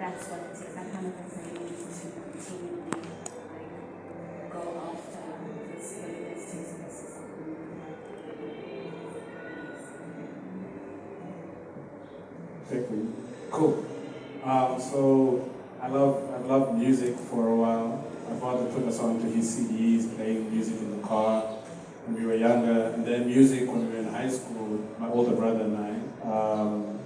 that's what that kind of things I need to like go after this ability to Exactly. Cool. So I love music for a while. My father put us onto his CDs, playing music in the car when we were younger, and then music when we were in high school. My older brother and I.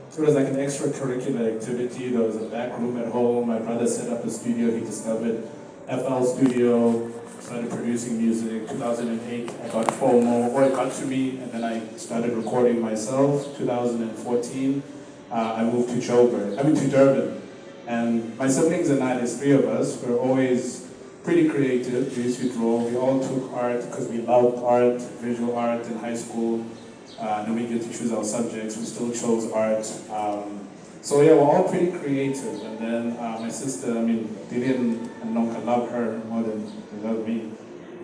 So it was like an extracurricular activity. There was a back room at home. My brother set up a studio. He discovered FL Studio. Started producing music. 2008, I got FOMO, or it got to me, and then I started recording myself. 2014. I moved to Durban. And my siblings and I, there's three of us, we're always pretty creative. We used to draw. We all took art because we loved art, visual art in high school. Then we get to choose our subjects. We still chose art. So yeah, we're all pretty creative. And then my sister, Dillian and Nonka love her more than they love me.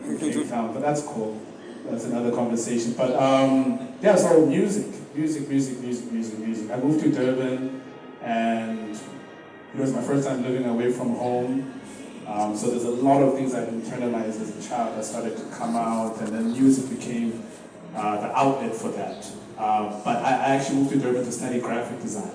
But that's cool. That's another conversation. But yeah, so music. I moved to Durban, and it was my first time living away from home. So there's a lot of things I've internalized as a child that started to come out, and then music became the outlet for that. But I actually moved to Durban to study graphic design.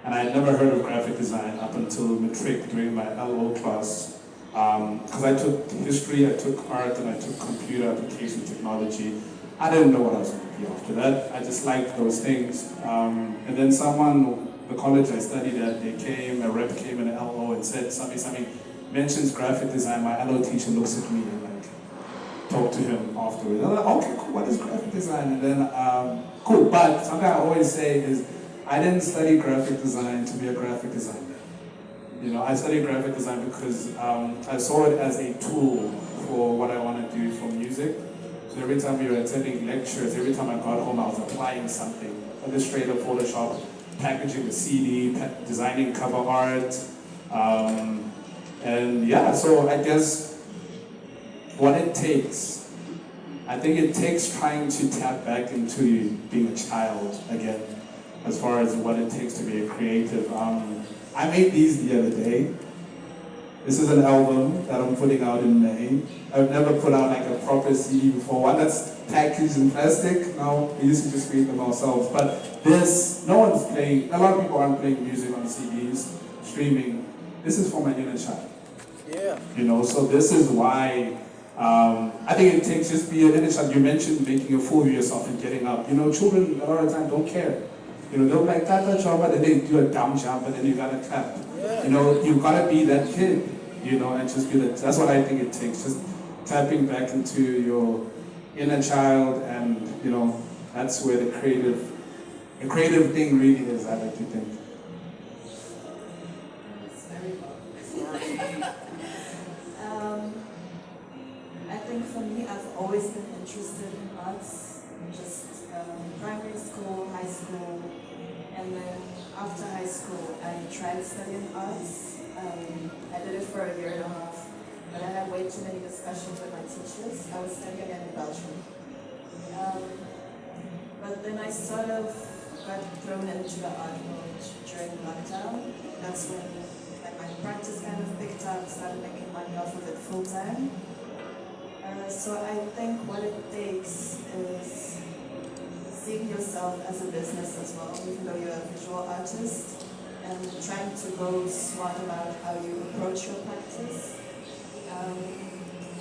And I had never heard of graphic design up until matric during my LO class. Because I took history, I took art, and I took computer application technology. I didn't know what I was going to be after that. I just liked those things. And then the college I studied at, a rep came in LO and said, something mentions graphic design. My LO teacher looks at me and like, talk to him afterwards. I'm like, okay, cool, what is graphic design? And then, cool, but something I always say is, I didn't study graphic design to be a graphic designer. I studied graphic design because I saw it as a tool for what I want to do for music. So every time we were attending lectures, every time I got home, I was applying something. Illustrator, Photoshop, packaging a CD, designing cover art. And yeah, so I guess what it takes, I think it takes trying to tap back into being a child again, as far as what it takes to be a creative. I made these the other day. This is an album that I'm putting out in May. I've never put out like a proper CD before. One that's packaged in plastic. No, we used to just create them ourselves. But this, no one's playing, a lot of people aren't playing music on CDs, streaming. This is for my inner child. Yeah. So this is why I think it takes just be an inner child. You mentioned making a fool of yourself and getting up. Children a lot of the time don't care. They'll be like, Tata jump, and then they do a dumb jump, and then you gotta clap. Yeah. You gotta be that kid, and just be that. That's what I think it takes. Just tapping back into your inner child, and that's where the creative thing really is. I like to think. It's very well. I think for me, I've always been interested in arts, just primary school, high school, and then after high school, I tried studying arts. I did it for a year and a half, but I had way too many discussions with my teachers. I was studying in Belgium. But then I sort of got thrown into the art world during lockdown. That's when my practice kind of picked up, started making money off of it full time. So I think what it takes is seeing yourself as a business as well, even though you're a visual artist, and trying to go smart about how you approach your practice,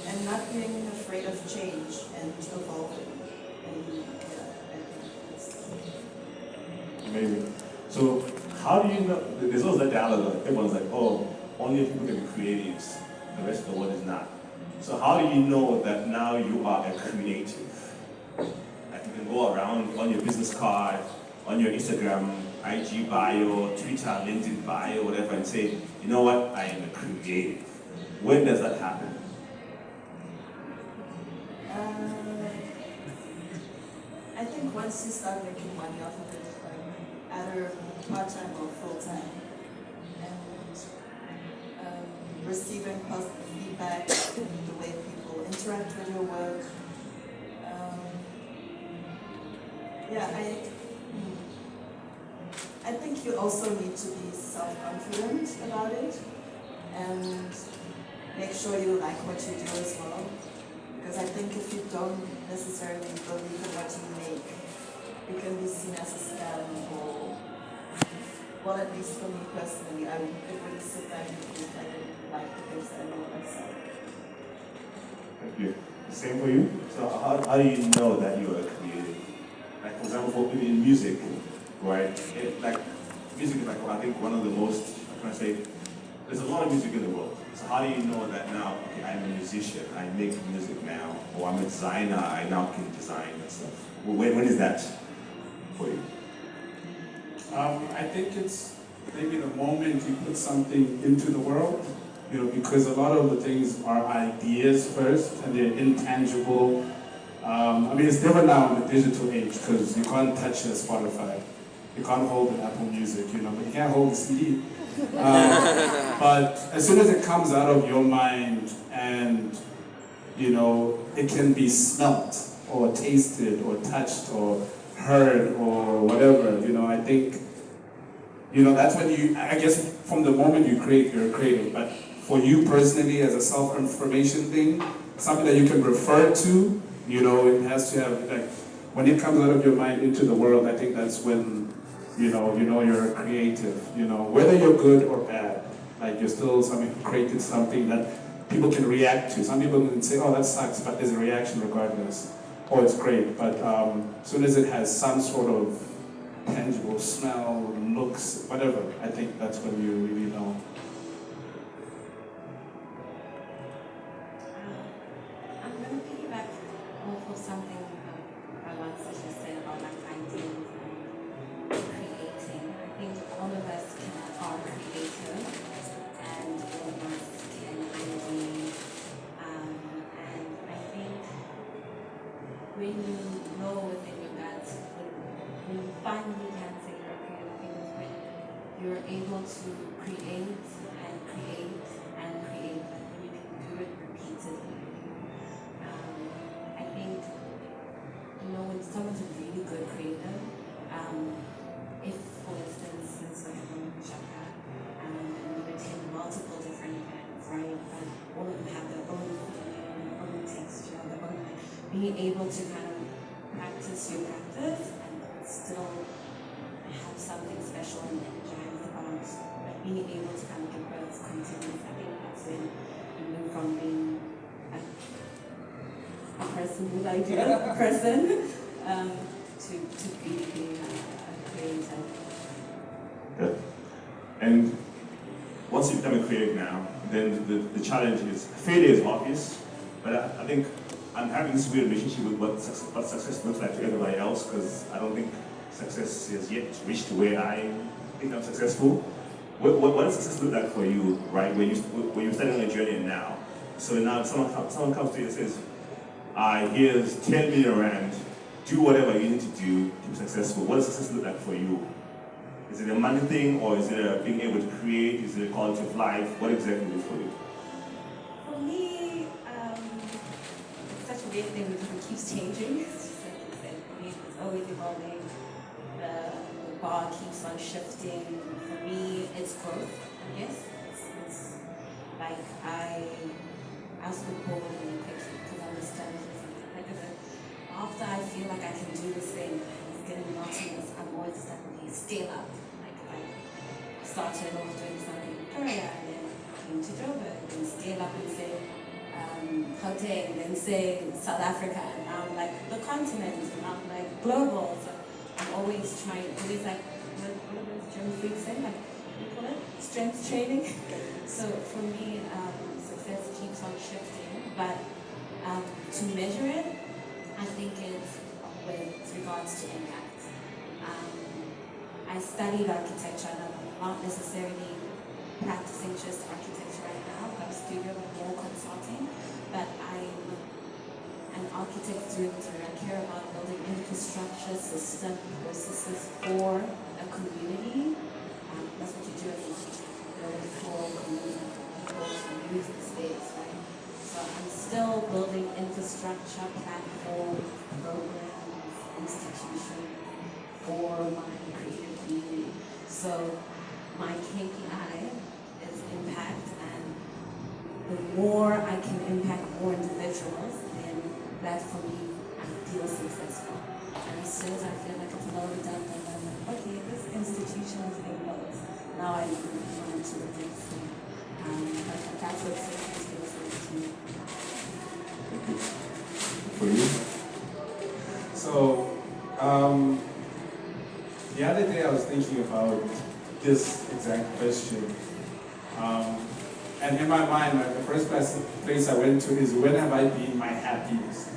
and not being afraid of change and evolving. And yeah, I think that's Amazing. So how do you know, there's always that dialogue, everyone's like, oh, only people can be creatives, the rest of the world is not. So how do you know that now you are a creative? Like you can go around on your business card, on your Instagram, IG bio, Twitter, LinkedIn bio, whatever, and say, you know what, I am a creative. When does that happen? I think once you start making money off of it, like either part-time or full-time, and receiving positive feedback, the way people interact with your work. Yeah, I think you also need to be self-confident about it and make sure you like what you do as well. Because I think if you don't necessarily believe in what you make, it can be seen as a scam or, well, at least for me personally, it really sit there because I didn't like the things that I made myself. Thank you. Same for you? So how do you know that you are creative? Like for example, in music, right? Like music is like I think one of the most, how can I say, there's a lot of music in the world. So how do you know that now, okay, I'm a musician, I make music now, or I'm a designer, I now can design and stuff? When is that for you? I think it's maybe the moment you put something into the world, because a lot of the things are ideas first and they're intangible. It's different now in the digital age because you can't touch a Spotify, you can't hold an Apple Music, but you can't hold a CD. But as soon as it comes out of your mind and, it can be smelt or tasted or touched or heard or whatever, I think, that's when I guess from the moment you create, you're creative. But for you personally, as a self-information thing, something that you can refer to, it has to have, like, when it comes out of your mind into the world, I think that's when, you're creative, whether you're good or bad, like you're still created something that people can react to. Some people can say, oh, that sucks, but there's a reaction regardless. Or it's great, but as soon as it has some sort of tangible smell, looks, whatever, I think that's when you really know. I'm going to piggyback off of something I once suggested about like ideas and creating. I think all of us are creative and all of us can ideate. And I think when you know within your gut, when you finally can say you're creative, I think it's when you're able to create and create and create, and when you can do it repeatedly. I think, when someone's a really good creator, if, for instance, since like Mamakashaka, and you attend multiple different events, right, but all of them have their own feeling, their own texture, their own, being able to kind of practice your practice and still have something special and energized about, like being able to kind of give birth continuous. I think that's when you move from being a person with ideas, a person, to really being a creator. Good. And once you become a creative now, then the challenge is, failure is obvious, but I think I'm having this weird relationship with what success looks like to everybody else, because I don't think success has yet reached where I think I'm successful. What does success look like for you, right, when you're starting on a journey now? So now someone comes to you and says, here's 10 million rand, do whatever you need to do to be successful. What does success look like for you? Is it a money thing, or is it being able to create? Is it a quality of life? What exactly is it for you? For me, it's such a weird thing because it keeps changing. It's just like you said, for me, it's always evolving. The bar keeps on shifting. For me, it's growth, I guess. It's like I ask the board and quickly because I understand it. Like I said, after I feel like I can do this thing, it's getting monotonous, I'm always like, okay, scale up. Like I started off doing something in Victoria and then came to Joburg, then scale up and say Gauteng, then say South Africa, and now I'm like the continent, and now I'm like global. So I'm always trying, always like, what are those German freaks say? Like, what do you call it? Strength training. So for me, success keeps on shifting, but to measure it, I think it's with regards to impact. I studied architecture, and I'm not necessarily practicing just architecture right now. I've got a studio with more consulting, but I'm an architect through and through. I care about building infrastructure, system, processes for a community. That's what you do as an architect, building for a community, people to use the space, right? So I'm still building infrastructure, platforms, programs, institutions for my creative community. So my KPI is impact, and the more I can impact more individuals, then that for me, I feel successful. And as soon as I feel like it's loaded up, then I'm like, okay, this institution is being built. Now I move on to the next thing. But that's what success feels like to me. For you? So, the other day I was thinking about this exact question. And in my mind, like, the first place I went to is when have I been my happiest,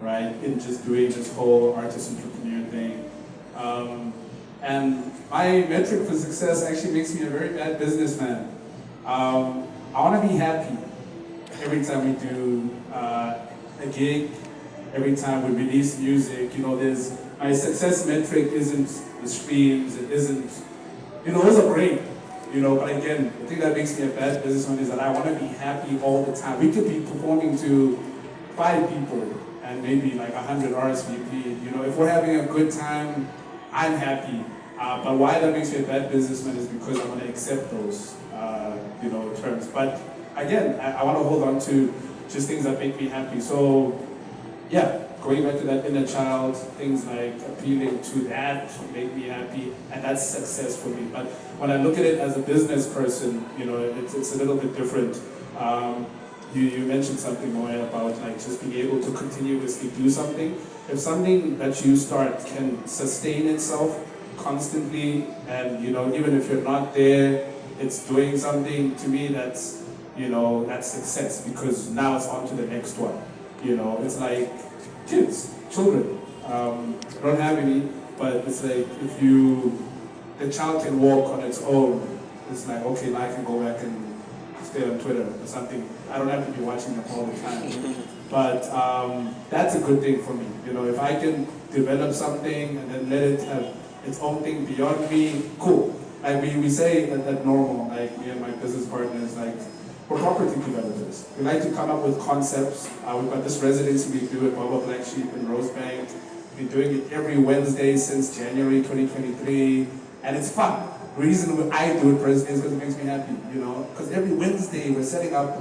right? In just doing this whole artist entrepreneur thing. And my metric for success actually makes me a very bad businessman. I want to be happy every time we do a gig, every time we release music. You know, my success metric isn't the streams, it isn't, those are great. But again, the thing that makes me a bad businessman is that I want to be happy all the time. We could be performing to 5 people and maybe like 100 RSVP. If we're having a good time, I'm happy. But why that makes me a bad businessman is because I want to accept those, terms. But again, I want to hold on to just things that make me happy. So, yeah. Going back to that inner child, things like appealing to that make me happy, and that's success for me. But when I look at it as a business person, it's a little bit different. You mentioned something more about like just being able to continuously do something. If something that you start can sustain itself constantly, and even if you're not there, it's doing something. To me, that's that's success, because now it's on to the next one. It's like children. I don't have any, but it's like if the child can walk on its own, it's like, okay, now I can go back and stay on Twitter or something. I don't have to be watching them all the time. But that's a good thing for me. If I can develop something and then let it have its own thing beyond me, cool. Like we say at Normal, like me and my business partners, like, we're property developers. We like to come up with concepts. We've got this residency we do at Baba Black Sheep in Rosebank. We've been doing it every Wednesday since January 2023, and it's fun. The reason I do it personally is because it makes me happy, because every Wednesday we're setting up.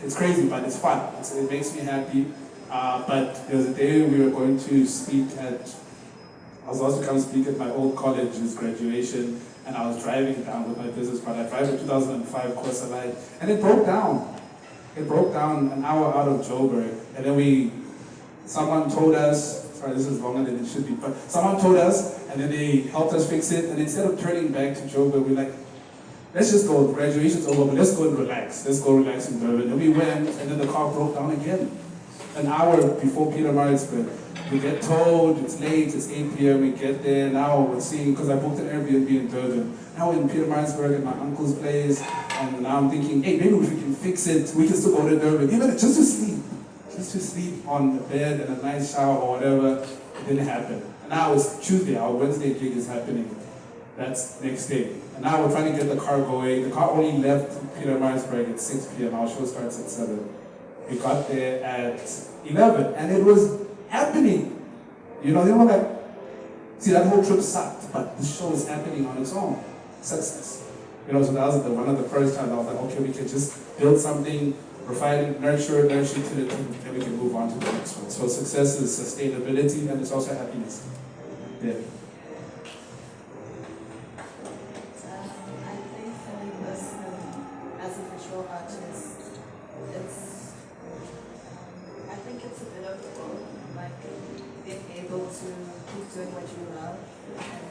It's crazy, but it's fun. It makes me happy. But there was a day we were going to speak I was also come speak at my old college's graduation, and I was driving down with my business partner. I drive a 2005 Corsa Light, and it broke down. It broke down an hour out of Joburg, and then someone told us, sorry, this is longer than it should be, but someone told us, and then they helped us fix it, and instead of turning back to Joburg, we're like, let's just go, graduation's over, but let's go and relax. Let's go relax in Durban. And we went, and then the car broke down again. An hour before Pietermaritzburg. We get told, it's late, it's 8 p.m., we get there. Now we're seeing, because I booked an Airbnb in Durban. Now we're in Pietermaritzburg at my uncle's place, and now I'm thinking, hey, maybe if we can fix it, we can still go to Durban. Even just to sleep. Just to sleep on the bed and a nice shower or whatever. It didn't happen. And now it's Tuesday, our Wednesday gig is happening. That's next day. And now we're trying to get the car going. The car only left Pietermaritzburg at 6 p.m. Our show starts at 7. We got there at 11, and it was happening. They were like, see, that whole trip sucked, but the show is happening on its own. Success. So that was one of the first times I was like, okay, we can just build something, provide it, nurture it to the team, and we can move on to the next one. So success is sustainability, and it's also happiness. Yeah. I think for me personally, as a visual artist, I think it's a bit of both, like being able to keep doing what you love and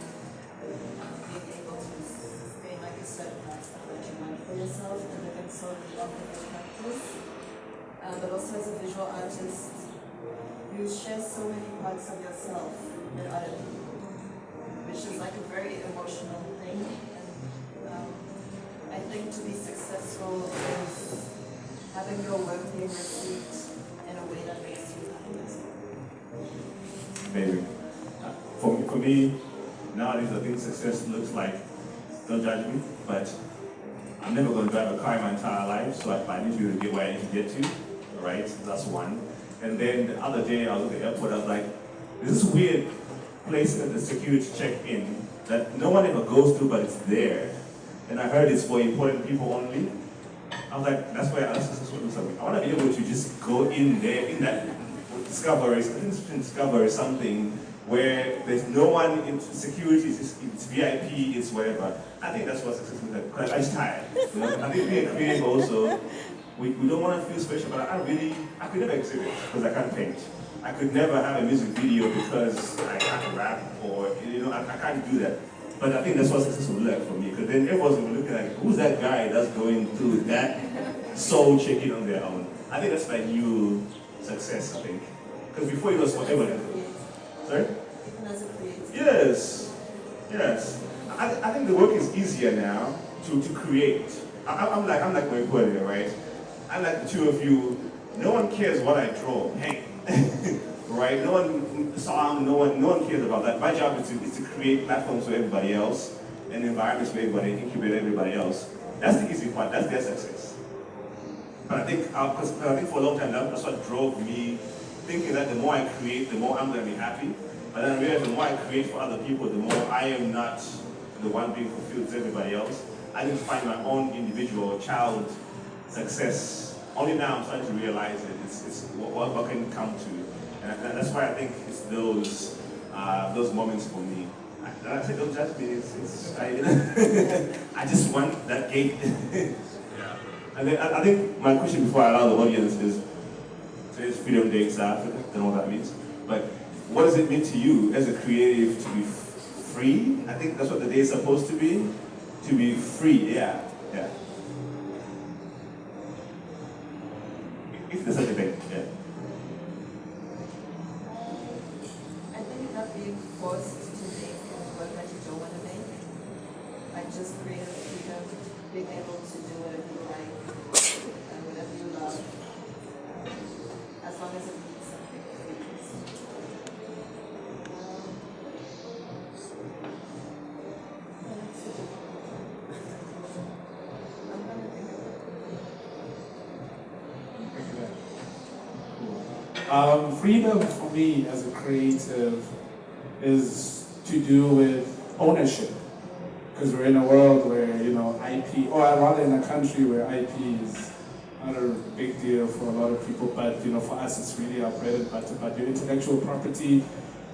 being able to sustain like a certain lifestyle that you want for yourself and living solely off of your practice. But also as a visual artist, you share so many parts of yourself with other people, which is like a very emotional thing. And I think to be successful is having your work being received in a way that makes you happy as well. Maybe. For me, nowadays I think success looks like, don't judge me, but I'm never going to drive a car my entire life, so I need you to get where I need to get to, right? That's one. And then the other day I was at the airport, I was like, this is weird. place at the security check-in that no one ever goes through, but it's there. And I heard it's for important people only. I was like, that's why I asked something. I want to be able to just go in there, in that discover something where there's no one in security, it's VIP, it's whatever. I think that's what success is like. Because I'm just tired. You know? I think being creative also, we don't want to feel special, but I could never exhibit because I can't paint. I could never have a music video because I can't rap or, I can't do that. But I think that's what success will look like for me, because then everyone's going to be looking like, who's that guy that's going through that soul checking on their own? I think that's my new success, I think. Because before it was for everyone. Sorry? Even as a creative. Yes. Yes. I think the work is easier now to create. I'm like my brother, right? I'm like the two of you. No one cares what I draw. Hey. Right? No one cares about that. My job is to create platforms for everybody else and environments for everybody, incubate everybody else. That's the easy part. That's their success. But I think, because I think for a long time, that's what drove me thinking that the more I create, the more I'm going to be happy. But then I realized the more I create for other people, the more I am not the one being fulfilled to everybody else. I need to find my own individual child success. Only now I'm starting to realize it. It's what can come to. And that's why I think it's those moments for me. I say don't judge me. I just want that gate. Yeah. And then I think my question before I allow the audience is, today's Freedom Day in South Africa, I don't know what that means, but what does it mean to you as a creative to be free? I think that's what the day is supposed to be. To be free, yeah. If there's such a thing, yeah. I think not being forced to make work that you don't want to make. Like just creative freedom, being able to do whatever you like and whatever you love. As long as it means something for you. I'm gonna think about Freedom for me as a creative is to do with ownership. Because we're in a world where, IP, or rather in a country where IP is not a big deal for a lot of people, but, for us it's really our bread and butter. But your intellectual property,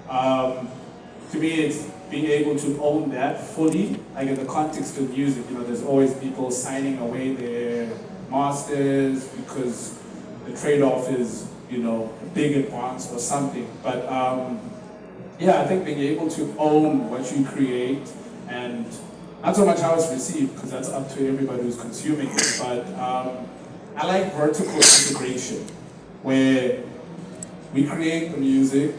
to me it's being able to own that fully, like in the context of music, there's always people signing away their masters because the trade-off is, a big advance or something. But I think being able to own what you create, and not so much how it's received, because that's up to everybody who's consuming it, but I like vertical integration, where we create the music,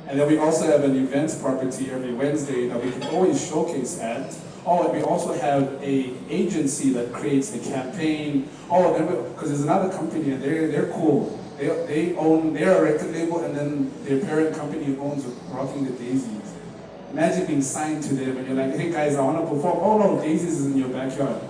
and then we also have an events property every Wednesday that we can always showcase at. Oh, and we also have an agency that creates the campaign. Oh, because there's another company, and they're cool. They're a record label, and then their parent company owns Rocking the Daisies. Imagine being signed to them, and you're like, hey guys, I want to perform. Oh no, Daisies is in your backyard.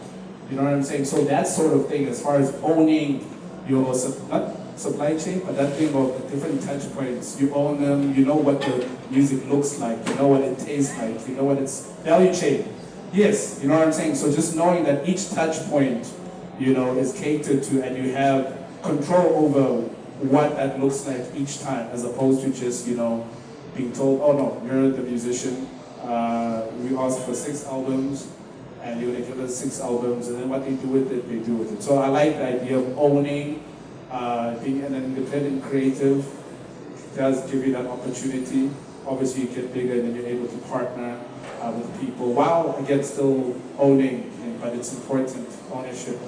You know what I'm saying? So that sort of thing, as far as owning your, not supply chain, but that thing of the different touch points. You own them, you know what the music looks like, you know what it tastes like, you know what its value chain. Yes, you know what I'm saying? So just knowing that each touch point, is catered to, and you have control over what that looks like each time, as opposed to just, being told, oh no, you're the musician, we asked for 6 albums, and you're gonna give us 6 albums, and then what they do with it, they do with it. So I like the idea of owning, being an independent creative. Does give you that opportunity. Obviously you get bigger and then you're able to partner with people while again still owning, but it's important. Ownership,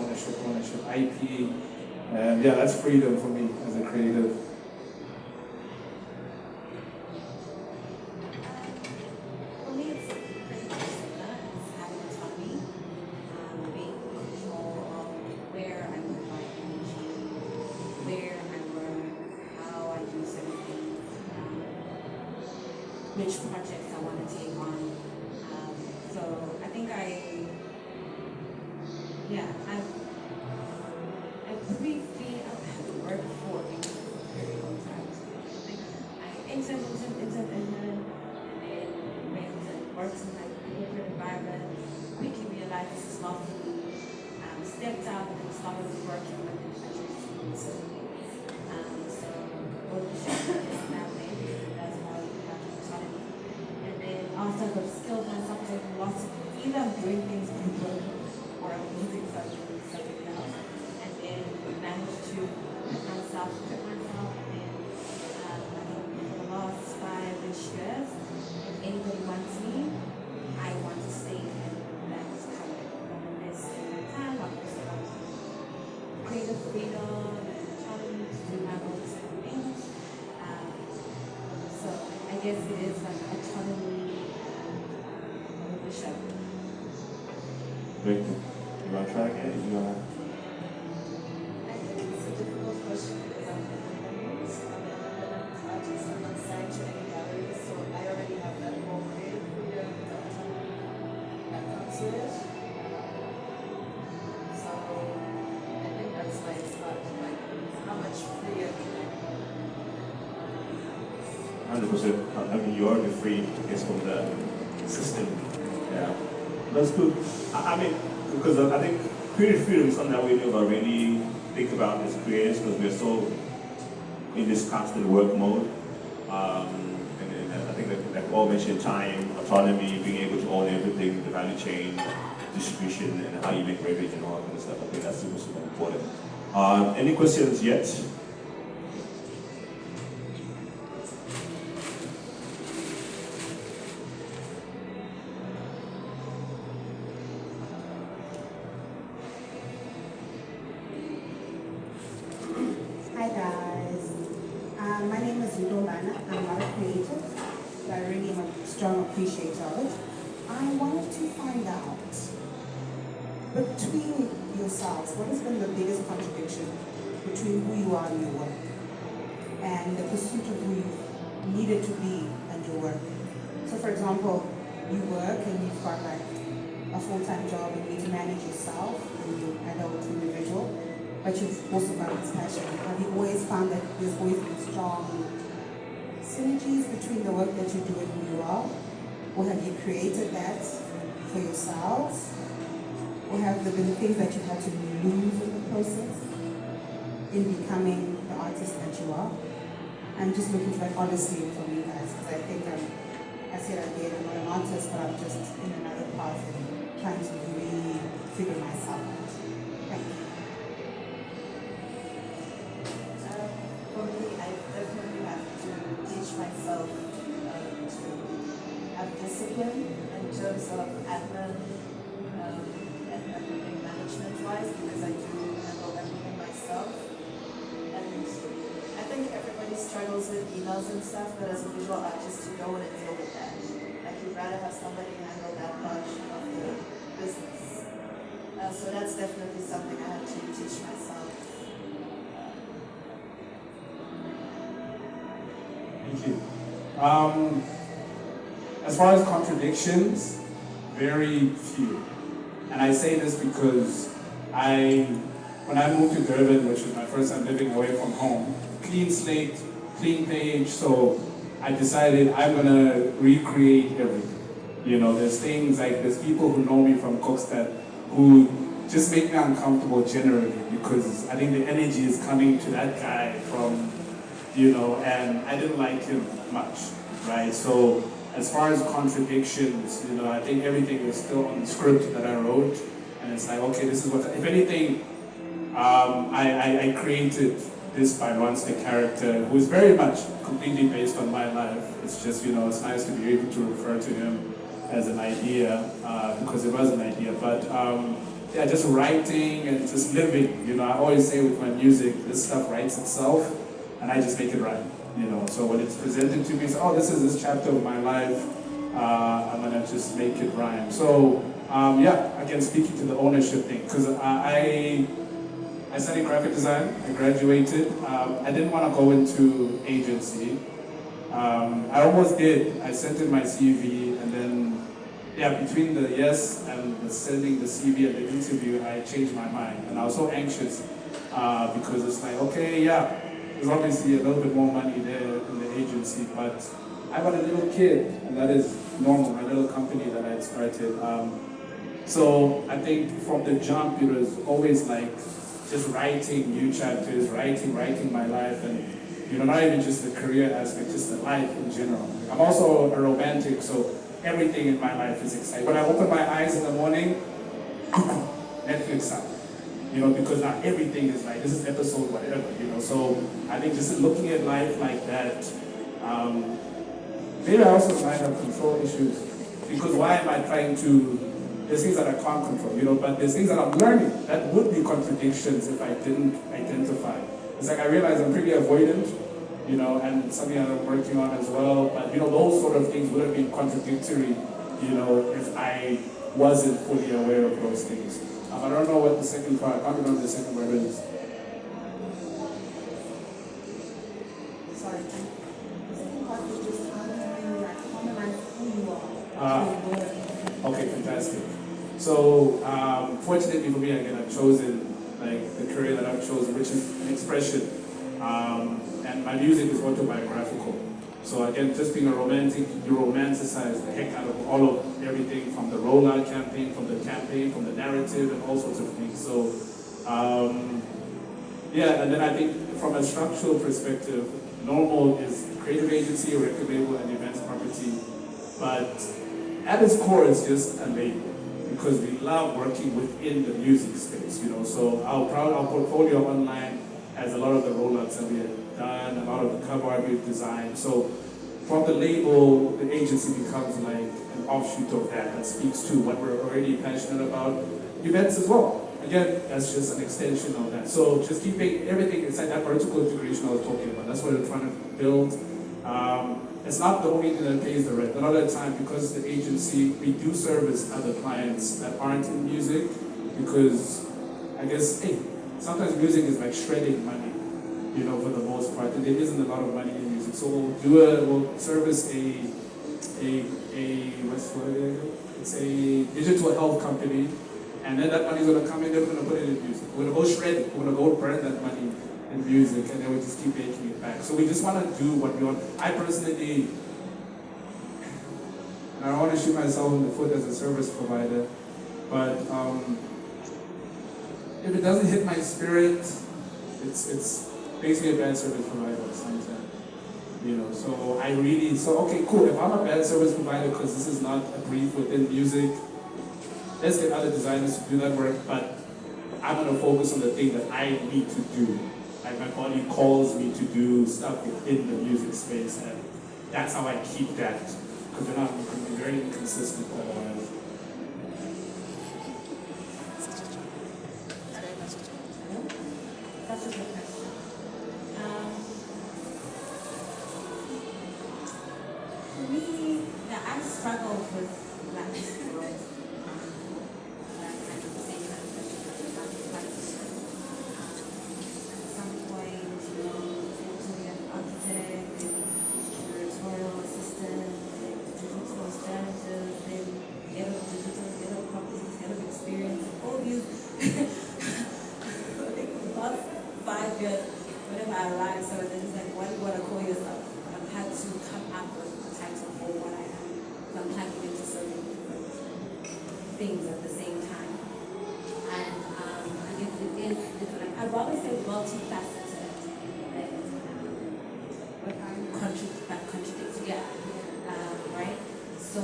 IP. And that's freedom for me as a creative. For me, it's pretty much similar. It's having autonomy, being in control of where I put my energy, where I work, how I do certain things, which projects I want to take on. So I think I've briefly, I've had to work for worked in like a corporate environment, quickly realized this is not for me. Stepped out and started working with individuals. So ownership is that way. That's how you have autonomy. And then after I've skilled myself in lots of either I'm doing things in work or I'm building something else. And then managed to put myself, and then I think for the last 5-ish years, if anybody wants me, I want to stay in that company. I'm investing my time, I'm also want creative freedom and autonomy to do my own certain things. So I guess it is like autonomy and ownership. Great. You want to try again? You want I think it's a difficult question because I'm an independent. I'm an independent artist. I'm not signed to any gallery, so I already have that more creative freedom, the autonomy that comes with it. So I think that's why it's hard. Like, how much freer can I be? 100%. I mean, you're already free, I guess, from the system. Yeah. That's good. I mean, because I think creative freedom is something that we never really think about as creators because we're so in this constant work mode. And I think that, like all mentioned, time, autonomy, being able to own everything, the value chain, distribution, and how you make revenue and all that kind of stuff. I think that's super, super important. Any questions yet? Hi guys, my name is Mduduzi. I'm not a creative, but I really am a strong appreciator of it. I wanted to find out, between yourselves, what has been the biggest contradiction between who you are and your work, and the pursuit of who you needed to be and your work? So for example, you work and you've got like a full-time job and you need to manage yourself and you're an adult individual, but you've also got this passion. Have you always found that there's always been strong synergies between the work that you do and who you are? Or have you created that for yourselves? Or have there been things that you had to lose in the process in becoming the artist that you are? I'm just looking for that honesty from you guys, because I think I said I did, I'm not an artist, but I'm just in another path and trying to really figure myself out. Thank you. For me, I definitely have to teach myself to have discipline in terms of admin and everything management-wise, because I do handle everything myself. And I think everybody struggles with emails and stuff, but as a visual artist, you don't want to deal with that. Like, you'd rather have somebody handle that part of the business. So that's definitely something I had to teach myself. Thank you. As far as contradictions, very few. And I say this because when I moved to Durban, which was my first time living away from home, clean slate, clean page, so I decided I'm gonna recreate everything. You know, there's things like, there's people who know me from Kokstad who just make me uncomfortable generally because I think the energy is coming to that guy from, you know, and I didn't like him much, right? So as far as contradictions, you know, I think everything is still on the script that I wrote, and it's like, okay, this is what, if anything, I created this by Ron's the character, who is very much completely based on my life. It's just, you know, it's nice to be able to refer to him as an idea, because it was an idea, but yeah, just writing and just living, you know, I always say with my music, this stuff writes itself, and I just make it rhyme, you know. So when it's presented to me, it's, oh, this is this chapter of my life, I'm gonna just make it rhyme. So yeah, again, speaking to the ownership thing, because I studied graphic design, I graduated. I didn't want to go into agency. I almost did. I sent in my CV, and then, yeah, between the yes and the sending the CV and the interview, I changed my mind. And I was so anxious because it's like, okay, yeah, there's obviously a little bit more money there in the agency, but I got a little kid, and that is Normal, my little company that I had started. So I think from the jump, it was always like just writing new chapters, writing my life, and not even just the career aspect, just the life in general. I'm also a romantic, so everything in my life is exciting. When I open my eyes in the morning, Netflix up, because not everything is like, this is episode whatever. So I think just looking at life like that, maybe I also might have control issues, because why am I trying to, there's things that I can't control, but there's things that I'm learning that would be contradictions if I didn't identify. It's like I realize I'm pretty avoidant, and it's something that I'm working on as well, but those sort of things would have been contradictory, if I wasn't fully aware of those things. I don't know what the second part, I can't remember the second word is. Sorry, the second part is just how do you harmonize who you are? Okay, fantastic. So, fortunately for me, again, I've chosen the career that I've chosen, which is an expression, and my music is autobiographical. So again, just being a romantic, you romanticize the heck out of all of everything, from the rollout campaign, from the narrative, and all sorts of things. So, yeah, and then I think from a structural perspective, Normal is a creative agency, record label, and events property, but at its core, it's just a label, because we love working within the music space, So our portfolio online has a lot of the rollouts that we have done, a lot of the cover art we've designed. So from the label, the agency becomes like an offshoot of that speaks to what we're already passionate about. Events as well. Again, that's just an extension of that. So just keeping everything inside that vertical integration I was talking about. That's what we're trying to build. It's not the only thing that pays the rent. A lot of the time, because it's the agency, we do service other clients that aren't in music, because I guess, sometimes music is like shredding money, for the most part, and there isn't a lot of money in music. So we'll service it's a digital health company, and then that money's gonna come in, they're gonna put it in music. We're gonna go shred it, we're gonna go burn that money in music, and then we just keep making it back. So we just want to do what we want. I personally, and I don't want to shoot myself in the foot as a service provider, but if it doesn't hit my spirit, it's basically a bad service provider or something. So okay, cool. If I'm a bad service provider because this is not a brief within music, let's get other designers to do that work, but I'm going to focus on the thing that I need to do. Like my body calls me to do stuff within the music space, and that's how I keep that, because they're not very inconsistent otherwise. That's a good question. For me, I struggle with black whenever I arrive, so then it's like, what do you want to call yourself? I've had to come up with a title for what I am. I'm tapping into so many different things at the same time. And it's like, I'd rather say multifaceted than contradicts, yeah. Right? So,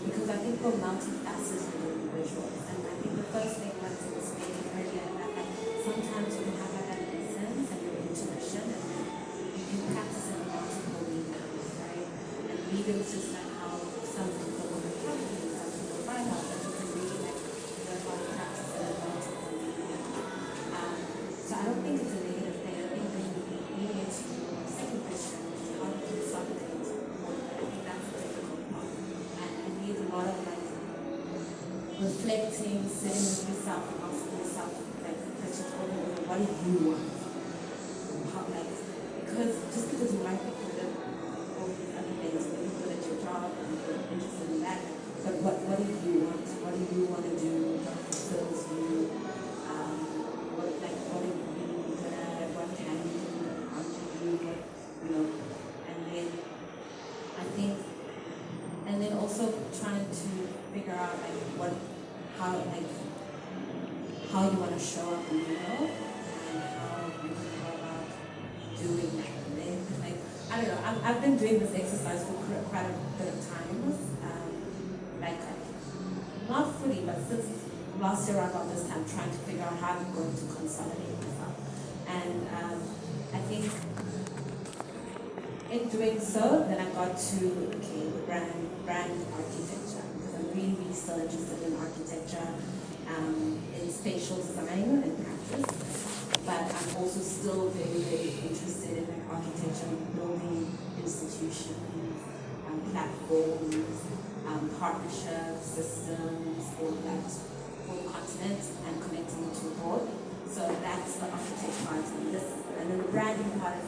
because I think we're multifaceted individuals, and I think the first thing I was explaining earlier, that sometimes you have that essence and your intuition, and then you can practice in multiple mediums, right? And mediums just like how some people will be happy, some people find out that you can really learn how to practice in multiple mediums. So I don't think it's a negative thing. I think when you lean into your second question, which is how to consolidate more, I think that's the difficult part. And it needs a lot of reflecting, sitting with yourself, and asking yourself what do you want? Because just because you might be good at all these other things, maybe good at your job and you're interested in that, but what do you want? What do you want to do? What fulfills you? What are you really good at? What can you do? How do you do? And then I think, and then also how you want to show up in the world and how you can go about doing that. And then, like, I don't know, I've been doing this exercise for quite a bit of time. Like, not fully, but since last year around this time, trying to figure out how I'm going to consolidate myself. And I think in doing so, then I got to, okay, brand architecture, because I'm really, really still interested in architecture, in spatial design and practice, but I'm also still very, very interested in like architecture, building institutions, platforms, partnerships, systems, all of that for the continent and connecting it to the board. So that's the architect part of this. And then the branding part is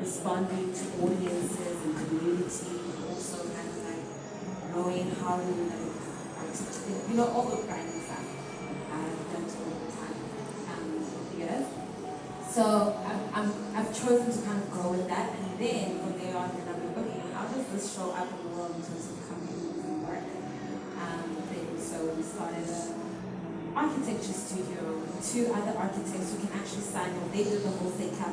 responding to audiences and community, also kind of like knowing how to like articulate, all the branding stuff I've done all the time over the years. So I've chosen to kind of go with that, and then from there on, then I'm like, okay, how does this show up in the world in terms of companies and work? So we started an architecture studio with 2 other architects who can actually sign off. They did the whole setup.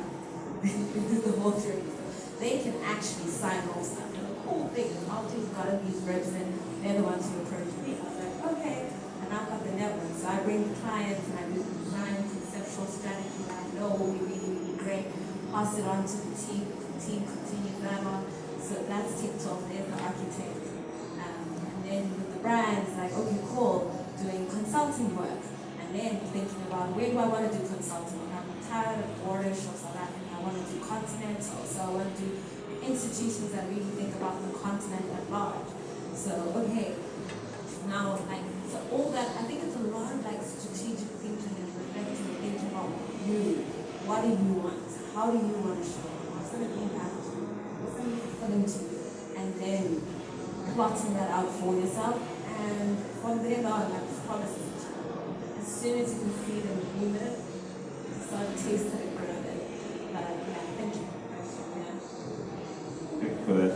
They did the whole journey. So they can actually sign off stuff. And the cool thing is, Alti's got these reps, and they're the ones who approach me. I was like, okay. And I've got the network. So I bring the clients and I do the design, conceptual strategy that I know will be really, really great. Pass it on to the team. The team continues that on. So that's ticked off. There's the architect. And then with the brand, it's like, okay, cool. Doing consulting work. And then thinking about, where do I want to do consulting? I'm tired of Borders or South Africa. I want to do continental. So I want to do institutions that really think about the continent at large. So, okay, now, like, so all that, I think it's a lot of, like, strategic thinking and reflecting and thinking about you. What do you want? How do you want to show up? What's going to impact you? What's going to be fulfilling to you? And then plotting that out for yourself. And from there on, I promise you, as soon as you can see it in the movement, start tasting it good of it. But yeah, thank you. Yeah. Thank you for that.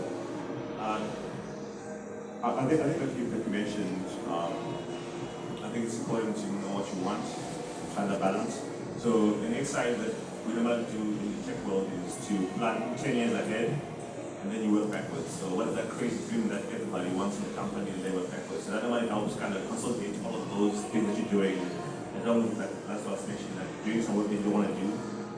I think that you mentioned, I think it's important to know what you want, find that balance. So an exercise that we normally do in the tech world is to plan 10 years ahead, and then you work backwards. So what is that crazy dream that everybody wants in the company, and they work backwards? So that normally helps kind of consolidate all of those things that you're doing. And that's what I was mentioning, like doing some work that you don't want to do,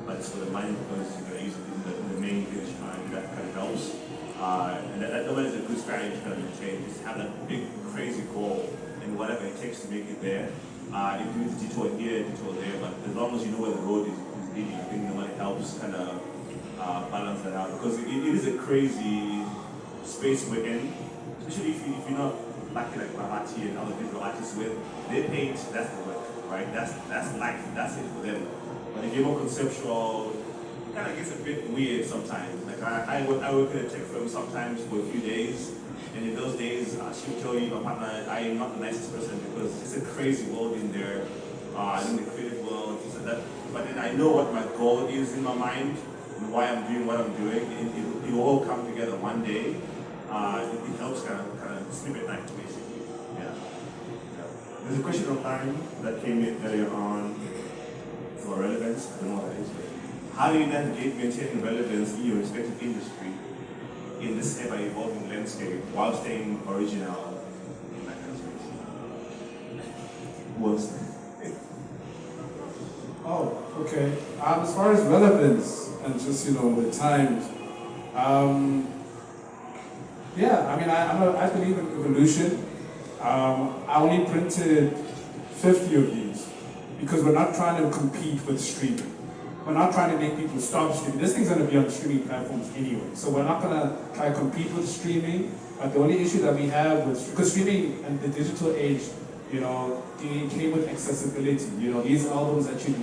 but it's for the mind because you're going to use it in the main thing that you're trying to do. That kind of helps. And that normally is a good strategy to kind of maintain, is have that big, crazy goal and whatever it takes to make it there. If you need to detour here, detour there, but as long as you know where the road is leading, I think normally helps kind of balance that out, because it is a crazy space we're in, especially if you're not lucky like Bahati and other visual artists with, they paint, that's the work, right? That's life, that's it for them. But if you're more conceptual, it kind of gets a bit weird sometimes. Like I work in a tech firm sometimes for a few days, and in those days, she'll tell you, my partner, I am not the nicest person because it's a crazy world in there, in the creative world, things like that. But then I know what my goal is in my mind, and why I'm doing what I'm doing. It will all come together one day. It helps kind of sleep at night, basically. Yeah. There's a question online that came in earlier on for relevance. I don't know what that is. How do you navigate maintaining relevance in your respective industry in this ever-evolving landscape while staying original in that kind of space? What's Oh, okay. As far as relevance and just, the times, yeah, I mean, I believe in evolution. I only printed 50 of these because we're not trying to compete with streaming. We're not trying to make people stop streaming. This thing's going to be on streaming platforms anyway. So we're not going to try to compete with streaming. But the only issue that we have with, because streaming and the digital age, they came with accessibility. These albums that you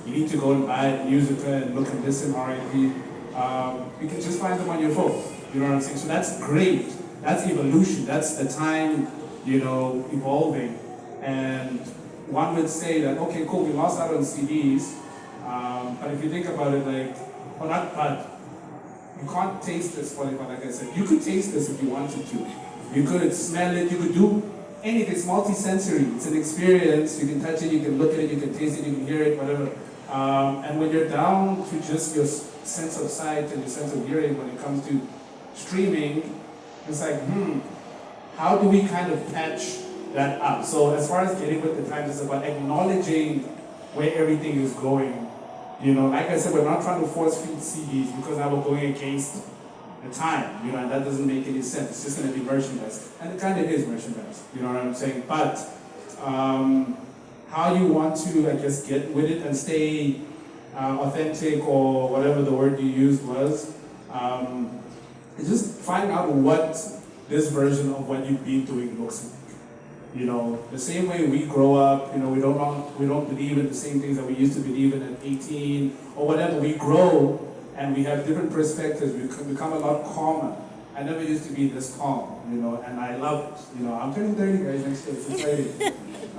need to go and buy at Musica and look at this in R&B. You can just find them on your phone. You know what I'm saying? So that's great. That's evolution. That's the time, evolving. And one would say that, okay, cool, we lost out on CDs. But if you think about it, you can't taste this Spotify, like I said. You could taste this if you wanted to. You could smell it, you could do anything. It's multi-sensory. It's an experience. You can touch it, you can look at it, you can taste it, you can hear it, whatever. And when you're down to just your sense of sight and your sense of hearing when it comes to streaming, it's like, how do we kind of patch that up? So as far as getting with the times, it's about acknowledging where everything is going. You know, like I said, we're not trying to force feed CDs because now we're going against the time, and that doesn't make any sense. It's just going to be merchandise. And it kind of is merchandise, you know what I'm saying? But how you want to, I guess, get with it and stay authentic or whatever the word you used was, is just find out what this version of what you've been doing looks like. The same way we grow up, we don't believe in the same things that we used to believe in at 18 or whatever. We grow and we have different perspectives. We become a lot calmer. I never used to be this calm, and I love it. I'm turning 30, guys, next year. It's exciting.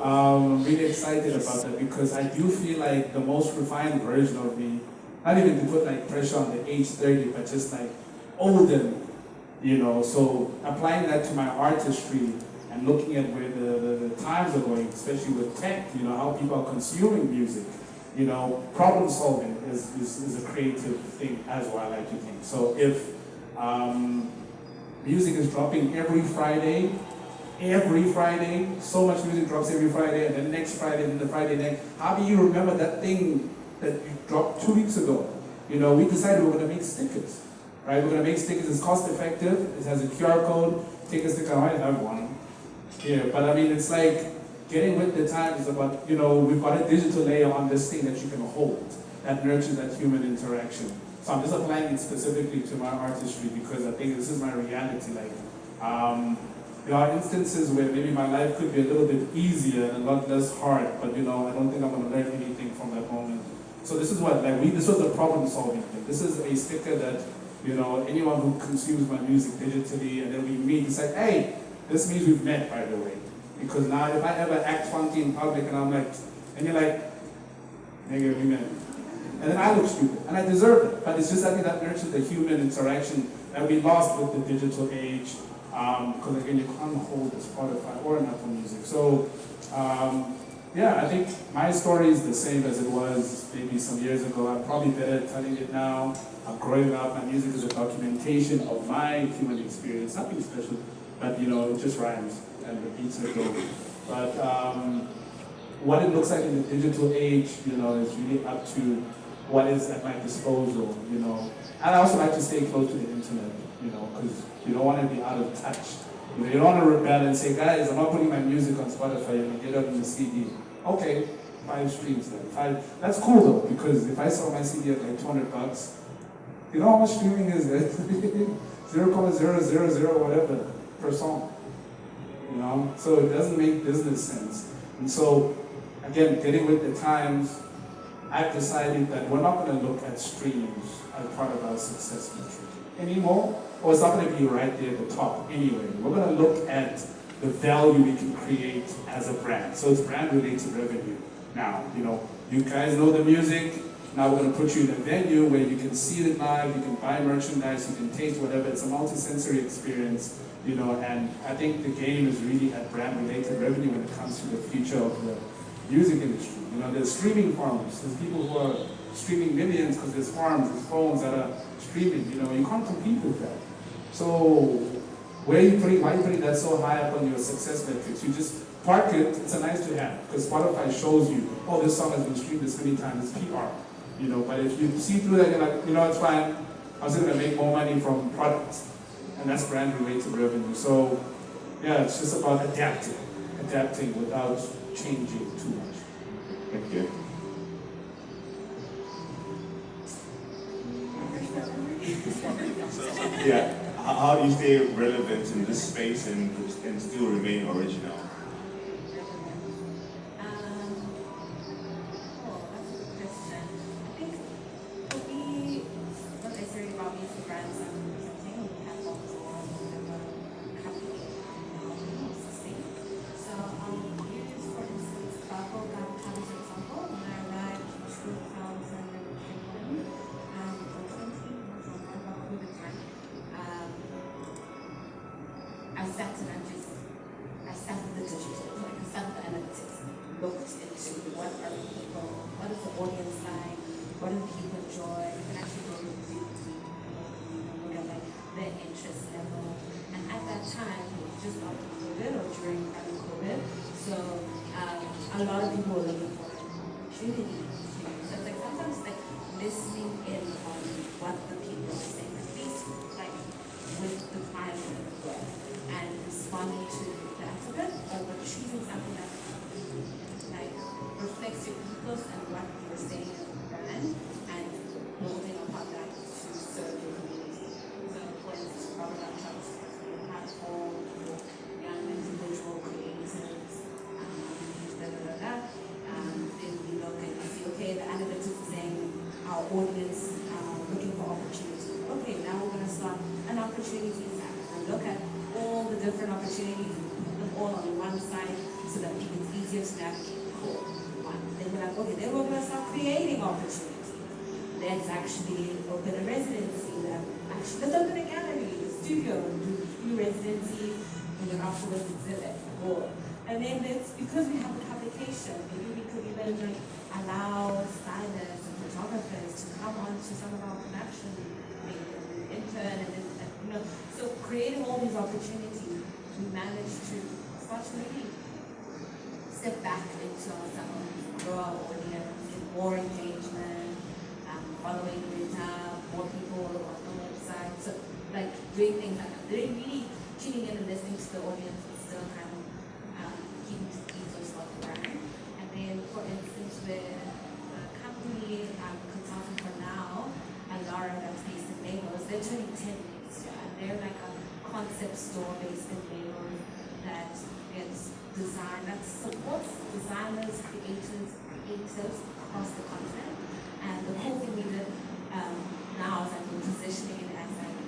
I'm really excited about that because I do feel like the most refined version of me, not even to put like pressure on the age 30, but just like older, so applying that to my artistry and looking at where the times are going, especially with tech, how people are consuming music, problem solving is a creative thing as well, I like to think. So if music is dropping every Friday, so much music drops every Friday, and then next Friday, and then the Friday next, how do you remember that thing that you dropped 2 weeks ago? We decided we're going to make stickers, right? We're going to make stickers. It's cost effective. It has a QR code. Take a sticker. I might have one here, but I mean, it's like getting with the times. Is about, we've got a digital layer on this thing that you can hold that nurtures that human interaction. So I'm just applying it specifically to my artistry because I think this is my reality. Like, there are instances where maybe my life could be a little bit easier and a lot less hard, but I don't think I'm going to learn anything from that moment. So this is this was the problem solving thing. This is a sticker that, anyone who consumes my music digitally and then we meet, it's like, hey, this means we've met, by the way. Because now if I ever act funky in public and I'm like, and you're like, nigga, we met. And then I look stupid, and I deserve it. But it's just, I think that nurtures the human interaction that we lost with the digital age. Because again, you can't hold a Spotify or an Apple Music. So, I think my story is the same as it was maybe some years ago. I'm probably better at telling it now. I'm growing up. My music is a documentation of my human experience. Nothing special, but it just rhymes and the beats are dope. But what it looks like in the digital age, is really up to what is at my disposal. And I also like to stay close to the internet. Because you don't want to be out of touch. You don't want to rebel and say, guys, I'm not putting my music on Spotify and get it on the CD. Okay, 5 streams then. 5. That's cool though, because if I sell my CD at like $200, you know how much streaming is it? 0.000 whatever per song. So it doesn't make business sense. And so, again, getting with the times, I've decided that we're not going to look at streams as part of our success metric anymore, or it's not going to be right there at the top anyway. We're going to look at the value we can create as a brand. So it's brand-related revenue. Now, you guys know the music. Now we're going to put you in a venue where you can see it live, you can buy merchandise, you can taste whatever. It's a multi-sensory experience, and I think the game is really at brand-related revenue when it comes to the future of the music industry. There's streaming farms. There's people who are streaming millions because there's farms, there's phones that are streaming. You can't compete with that. So why are you putting that so high up on your success metrics? You just park it. It's a nice to have because Spotify shows you, oh, this song has been streamed this many times. It's PR. But if you see through that, you're like, it's fine. I'm still gonna make more money from products, and that's brand-related revenue. So yeah, it's just about adapting without changing too much. Thank you. Yeah, how do you stay relevant in this space and still remain original? That's a good question. I think for me, not necessarily about music brands I'm representing. We have multiple company sustain. So I'll use, for instance, bubblegum as an example. When I arrived in 2021, or 20, not sure about COVID time. I sat and I started the researchers, like sample analytics, looked into what are people, what is the audience like, what do people enjoy. You can actually go really deep, look at like their interest level. And at that time, just after COVID or during COVID, so a lot of people were looking for opportunities. So it's like sometimes like listening in on what the people are saying, at least like with the time of work, and responding to that a bit, or choosing something that like reflects your ethos and what you're saying as a brand, and building upon that to serve your community. So for instance, Mamakashaka Friends has been a platform for young individual creators, da da da da. Then we look and we see, okay, the analytics is saying our audience looking for opportunities. Okay, now we're going to start an opportunity tab and look at all the different opportunities and put them all on one side so that it's easier to navigate. Cool. One. Then we're like, okay, then we're going to start creating opportunities. Let's actually open a residency. Let's open a gallery, a studio, do few residencies, and then afterwards exhibit. Or, and then it's because we have a publication, maybe we could even like allow stylists and photographers to come on to some of our production, maybe intern, and then, so creating all these opportunities, we managed to start to really step back into ourselves, grow our audience, get more engagement, following Twitter, more people on the website. So like doing things like that. They're really tuning in and listening to the audience, but still kind of keeping to ethos of the brand. And then for instance with the company I'm consulting for now, Alara, that's based in Lagos, they're turning 10 next year. And they're like a concept store based in Lagos that gets design, that supports designers, creatives across the continent. And the cool thing we did now is like we're positioning it as like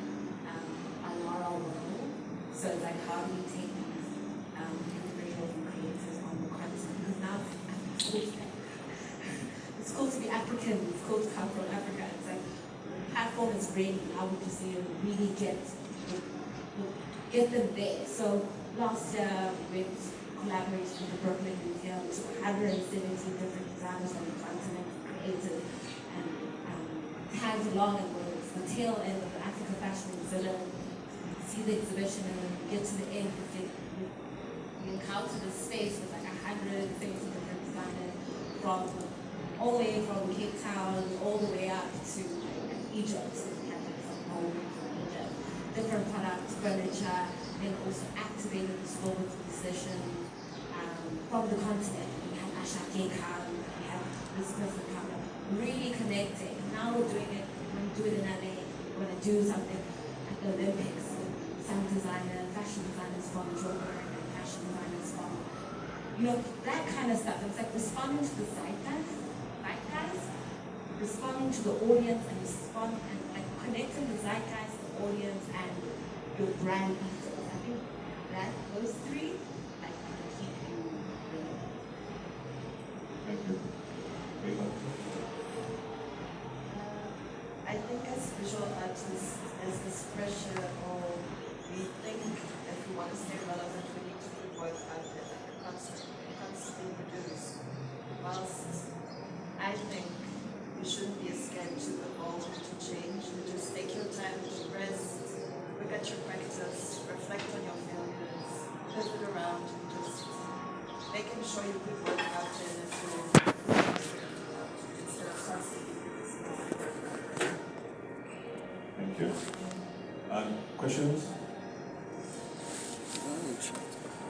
a Laura world. So it's like how do we take these individuals and creators on the continent? Because now it's cool to be African, it's cool to come from Africa. It's like the platform is ready. How would you say really get them there? So last year with collaboration with the Brooklyn Museum, to 170 different designers from the continent created and tagged along, and was the tail end of the Africa Fashion Exhibit. See the exhibition and then get to the end, we encounter the space with like 170 different designers from all the way from Cape Town all the way up to like Egypt. So we had like some home from Egypt, different products, furniture, and also activated the store with musicians from the continent. We had Ashake Khan, we had this person come up, really connecting. Now we're doing it, we're going to do it in LA, we're going to do something at the Olympics. Some fashion designers from Joburg, and fashion designers from, that kind of stuff. It's like responding to the zeitgeist, responding to the audience, and like connecting the zeitgeist, the audience, and your brand ethos. I think that those three like keep you relevant. Thank you. I think as visual artists, there's this pressure of we think if we want to stay relevant, we need to put work out there, like constantly produce. Whilst I think you shouldn't be scared to evolve and to change, and just take your time to rest, look at your practice, reflect on your failures, pivot around, and just making sure you put work out there and instead of constantly producing. Thank you. Questions?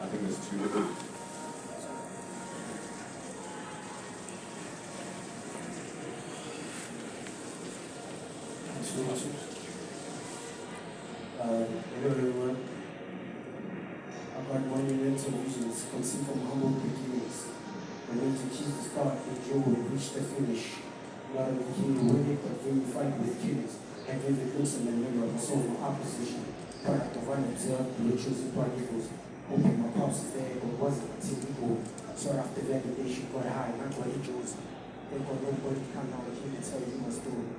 I think there's two. Hello everyone. I've got monumental visions conceived from humble beginnings. The way to choose the start, enjoy and reach the finish. Not only can you win it, but when you fight with killers. And vivid looks in the mirror of a soul of opposition. Product of unobserved, rituals and particles. Hoping my pops is there, but wasn't until we go. Sought after validation, got high, not what he chose. Thank God nobody can now here to tell you my story.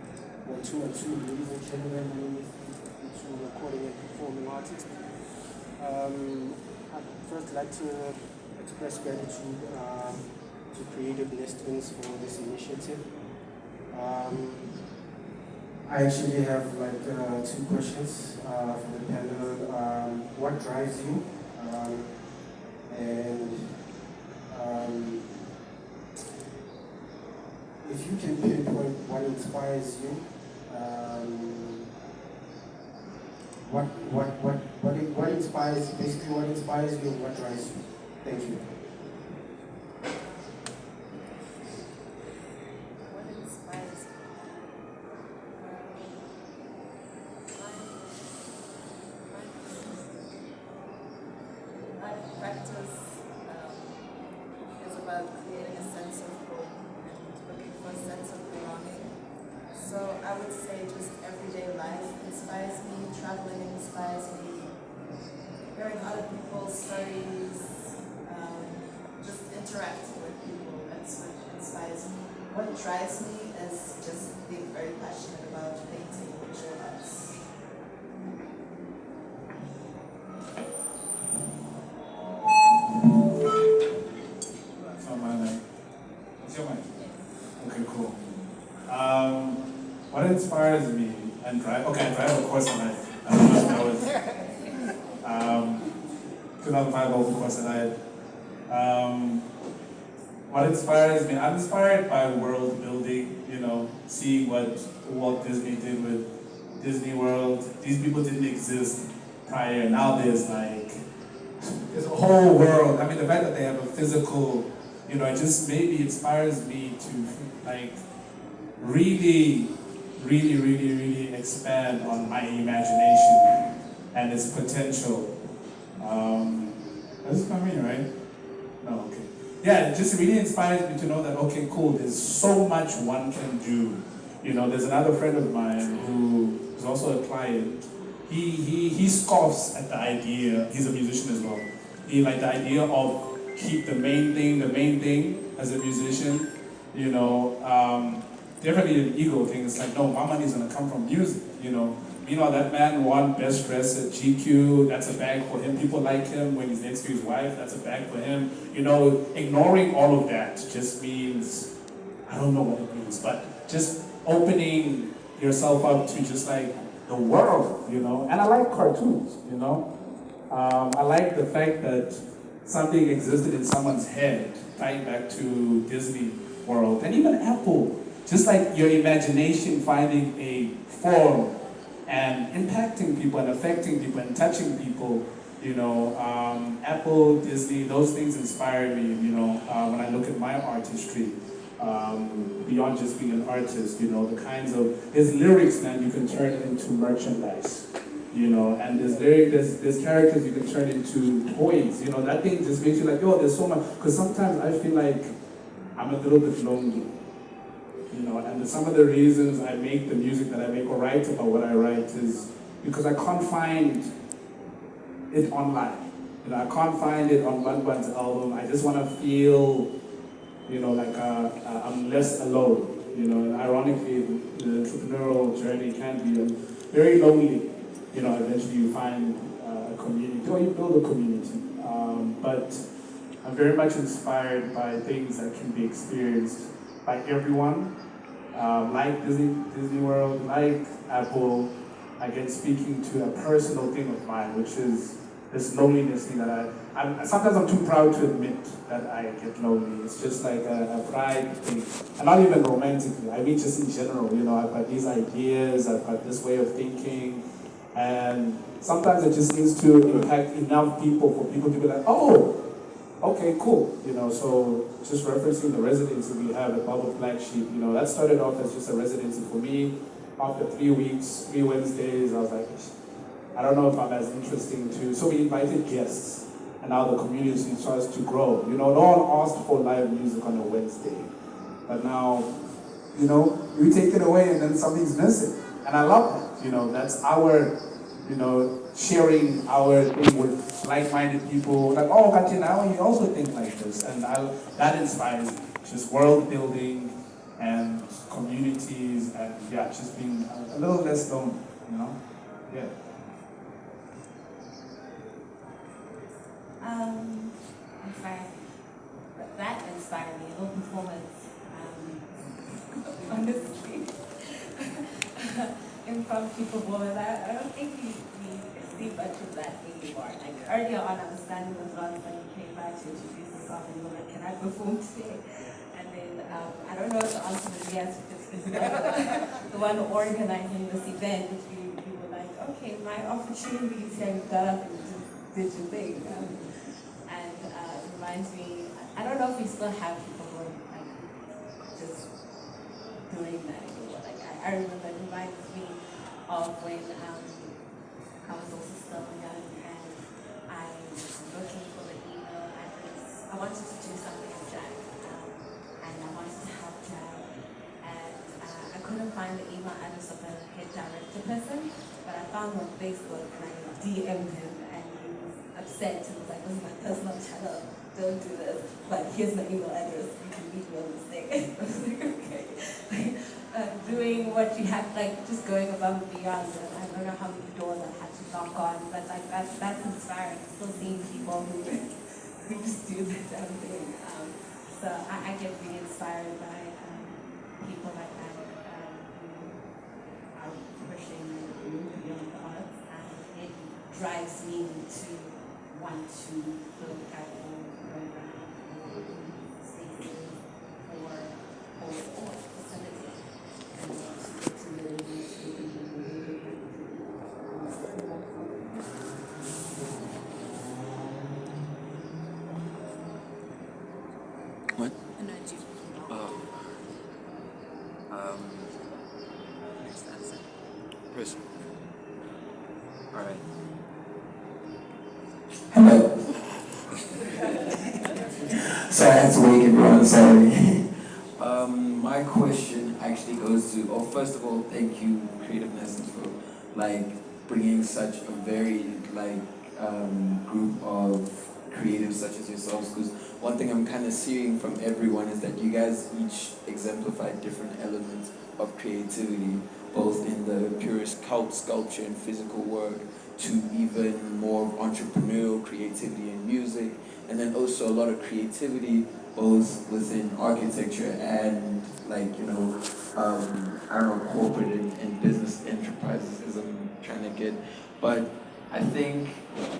1, 2, and 2, ladies and gentlemen, my name is to recording and performing artist. I'd first like to express gratitude to Creative Listings for this initiative. I actually have like 2 questions for the panel. What drives you? And if you can pinpoint what inspires you, what inspires, basically what inspires you and what drives you? Thank you. What inspires me? My practice is about creating a sense of hope and looking for a sense of belonging. So I would say just everyday life inspires me, traveling inspires me, hearing other people's stories, just interacting with people, that's what inspires me. What drives me is just being very passionate about painting visual arts. That's not my name. What's your name? Okay, cool. What inspires me and drive? Okay, I drive a course at night. I don't know if that was 2005 Golf course at night. What inspires me? I'm inspired by world building. You know, seeing what Walt Disney did with Disney World. These people didn't exist prior. Now there's a whole world. I mean, the fact that they have a physical, you know, it just maybe inspires me to like really expand on my imagination and its potential. That's what I mean, right? No, okay. Yeah, it just really inspires me to know that, okay, cool, there's so much one can do. You know, there's another friend of mine who is also a client. He scoffs at the idea, he's a musician as well. He like the idea of keep the main thing as a musician, you know, definitely an ego thing. It's like, no, my money's gonna come from music, you know. Meanwhile, that man won Best Dress at GQ, that's a bag for him. People like him when he's next to his wife, that's a bag for him. You know, ignoring all of that just means, I don't know what it means, but just opening yourself up to just like the world, you know. And I like cartoons, you know. I like the fact that something existed in someone's head, tying back to Disney World, and even Apple. Just like your imagination finding a form and impacting people and affecting people and touching people, you know, Apple, Disney, those things inspire me, you know, when I look at my artistry, beyond just being an artist, you know, the kinds of, there's lyrics, man, you can turn into merchandise, you know, and there's characters you can turn into toys, you know, that thing just makes you like, yo, there's so much, because sometimes I feel like I'm a little bit lonely. You know, and some of the reasons I make the music that I make or write about what I write is because I can't find it online. You know, I can't find it on one's album. I just want to feel, you know, like I'm less alone. You know, and ironically, the entrepreneurial journey can be very lonely. You know, eventually you find a community or you build a community. But I'm very much inspired by things that can be experienced by everyone. Like Disney World, like Apple, again speaking to a personal thing of mine, which is this loneliness thing that sometimes I'm too proud to admit that I get lonely. It's just like a pride thing, and not even romantically. I mean, just in general. You know, I've got these ideas, I've got this way of thinking, and sometimes it just needs to impact enough people for people to be like, oh. Okay, cool. You know, so just referencing the residency we have at Bubble Black Sheep, you know, that started off as just a residency for me. After 3 weeks, 3 Wednesdays, I was like, I don't know if I'm as interesting to. So we invited guests, and now the community starts to grow. You know, no one asked for live music on a Wednesday, but now, you know, we take it away and then something's missing. And I love that. You know, that's our, you know, sharing our thing with like-minded people. Like, oh, Katia, now you also think like this. And that inspires me. Just world building and communities and, yeah, just being a little less lonely, you know? Yeah. that inspired me. No performance, honestly. Improv performance. I don't think we see much of that anymore. Like earlier on, I was standing with Ron when he came back to introduce the song, and you were like, "Can I perform today?" And then I don't know if the answer was yes, because the one organizing this event, you were like, "Okay, my opportunity is here." You got up and you just did your thing. And it reminds me. I don't know if we still have people who are like just doing that anymore. Like I remember it reminds me of when I was also still young and I was looking for the email address. I wanted to do something in Jack and I wanted to help Jack and I couldn't find the email address of the head director person, but I found him on Facebook and I DM'd him and he was upset and was like, "This is my personal channel, don't do this, but here's my email address, you can meet me on this thing." I was like, okay. Doing what you have, like just going above and beyond. And I don't know how many doors I had to knock on, but like that's inspiring. Still seeing people who just do the damn thing. So I get really inspired by people like that who are pushing beyond the arts, and it drives me to want to look at program spaces or facilities. What? Oh. Next answer. Person. Alright. Hello. Sorry, I had to wake everyone, sorry. My question actually goes to, oh, first of all, thank you, Creative Essence, for like bringing such a varied group of creatives such as yourselves. Because one thing I'm kind of seeing from everyone is that you guys each exemplify different elements of creativity, both in the purest sculpture and physical work, to even more of entrepreneurial creativity in music, and then also a lot of creativity both within architecture and I don't know, corporate and business enterprises, as I'm trying to get. But I think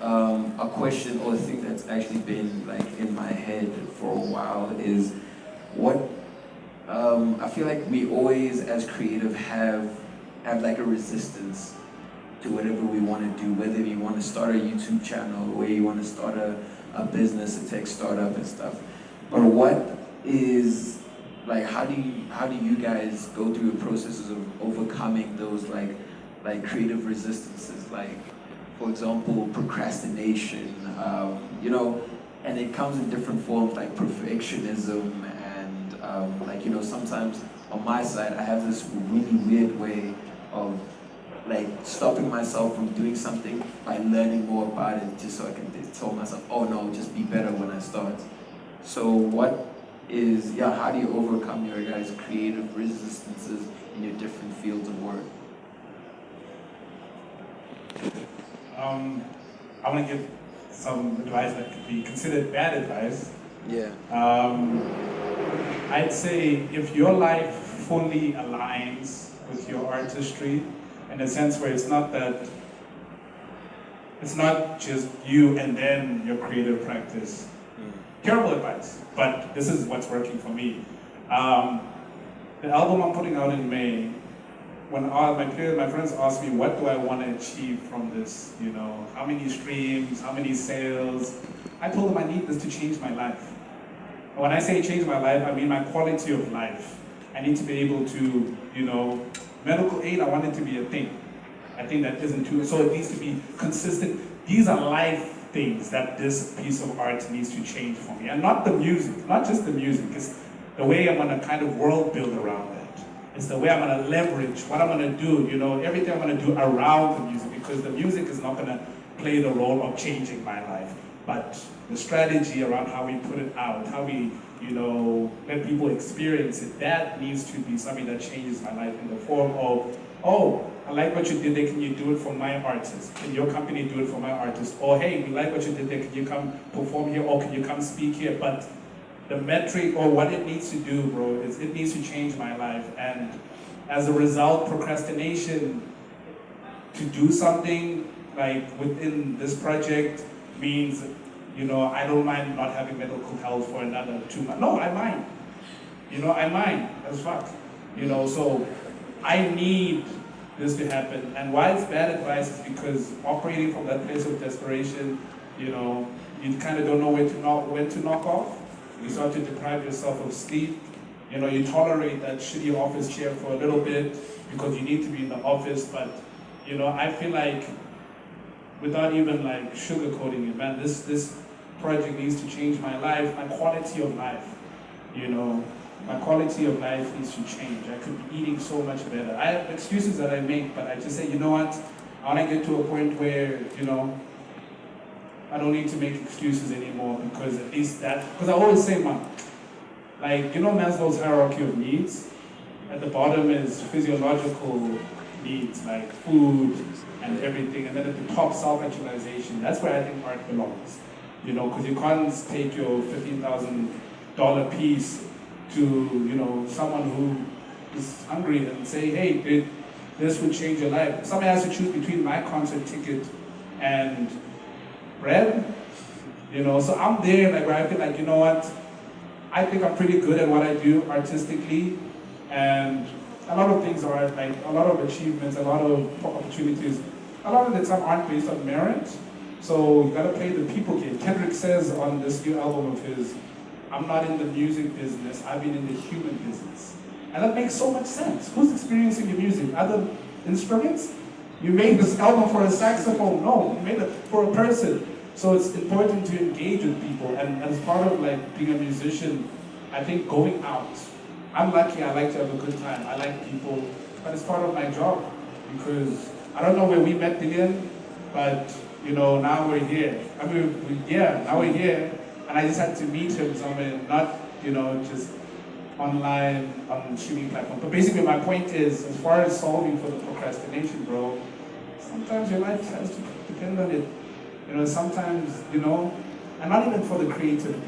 a question or a thing that's actually been in my head for a while is what I feel like we always as creative have like a resistance to whatever we want to do, whether you want to start a YouTube channel, or you want to start a business, a tech startup and stuff. But what is, how do you guys go through the processes of overcoming those creative resistances? For example, procrastination, and it comes in different forms like perfectionism and sometimes on my side I have this really weird way of stopping myself from doing something by learning more about it, just so I can tell myself, oh no, just be better when I start. So how do you overcome your guys' creative resistances in your different fields of work? I want to give some advice that could be considered bad advice. Yeah. I'd say if your life fully aligns with your artistry, in a sense where it's not just you and then your creative practice. Terrible advice, but this is what's working for me. The album I'm putting out in May, when all my friends ask me, what do I want to achieve from this? How many streams, how many sales? I told them I need this to change my life. And when I say change my life, I mean my quality of life. I need to be able to, medical aid, I want it to be a thing. I think that isn't true, so it needs to be consistent. These are life things that this piece of art needs to change for me. And not the music, not just the music, it's the way I'm gonna kind of world build around it. It's the way I'm gonna leverage, what I'm gonna do, everything I'm gonna do around the music, because the music is not gonna play the role of changing my life. But the strategy around how we put it out, how we, let people experience it, that needs to be something that changes my life in the form of, I like what you did there, can you do it for my artist? Can your company do it for my artist? Or hey, we like what you did there, can you come perform here, or can you come speak here? But the metric or what it needs to do, bro, is it needs to change my life. And as a result, procrastination to do something like within this project means, I don't mind not having medical health for another 2 months. No, I mind. I mind as fuck. So I need this to happen. And why it's bad advice is because operating from that place of desperation, you kind of don't know when to knock off. You start to deprive yourself of sleep. You tolerate that shitty office chair for a little bit because you need to be in the office. But, I feel like without even like sugarcoating it, man, this project needs to change my life, my quality of life. My quality of life needs to change. I could be eating so much better. I have excuses that I make, but I just say, you know what? I want to get to a point where, I don't need to make excuses anymore because at least because I always say, man, like, Maslow's hierarchy of needs? At the bottom is physiological needs, like food and everything, and then at the top, self-actualization. That's where I think art belongs. Because you can't take your $15,000 piece to, someone who is hungry and say, hey, this would change your life. Somebody has to choose between my concert ticket and bread, so I'm there like where I feel like, you know what, I think I'm pretty good at what I do artistically, and a lot of things are like, a lot of achievements, a lot of opportunities, a lot of the time aren't based on merit, so you gotta play the people game. Kendrick says on this new album of his, I'm not in the music business, I've been in the human business. And that makes so much sense. Who's experiencing your music? Other instruments? You made this album for a saxophone? No, you made it for a person. So it's important to engage with people. And as part of like being a musician, I think going out. I'm lucky, I like to have a good time. I like people, but it's part of my job. Because I don't know where we met Dillian, but now we're here. I mean, now we're here. And I just had to meet him somewhere, not, just online on streaming platform. But basically my point is, as far as solving for the procrastination, bro, sometimes your life has to depend on it. Sometimes, and not even for the creativity.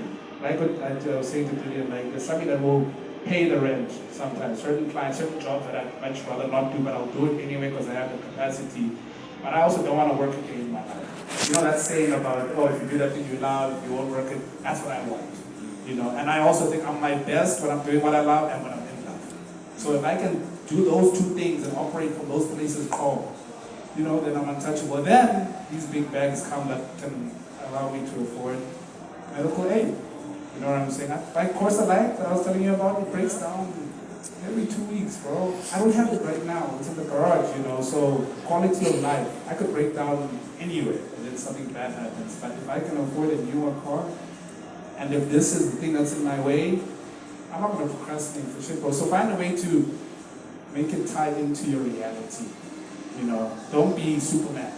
Like what I was saying to Dillian, like there's something that will pay the rent sometimes. Certain clients, certain jobs that I'd much rather not do, but I'll do it anyway because I have the capacity. But I also don't want to work a day in my life. That saying about, if you do that thing you love, you won't work it, that's what I want. And I also think I'm my best when I'm doing what I love and when I'm in love. So if I can do those two things and operate from those places calm, then I'm untouchable. Then these big bags come that can allow me to afford medical aid. You know what I'm saying? My course of life that I was telling you about, it breaks down every 2 weeks, bro. I don't have it right now. It's in the garage, so quality of life. I could break down anywhere and then something bad happens. But if I can afford a newer car, and if this is the thing that's in my way, I'm not going to procrastinate for shit, bro. So find a way to make it tie into your reality. Don't be Superman.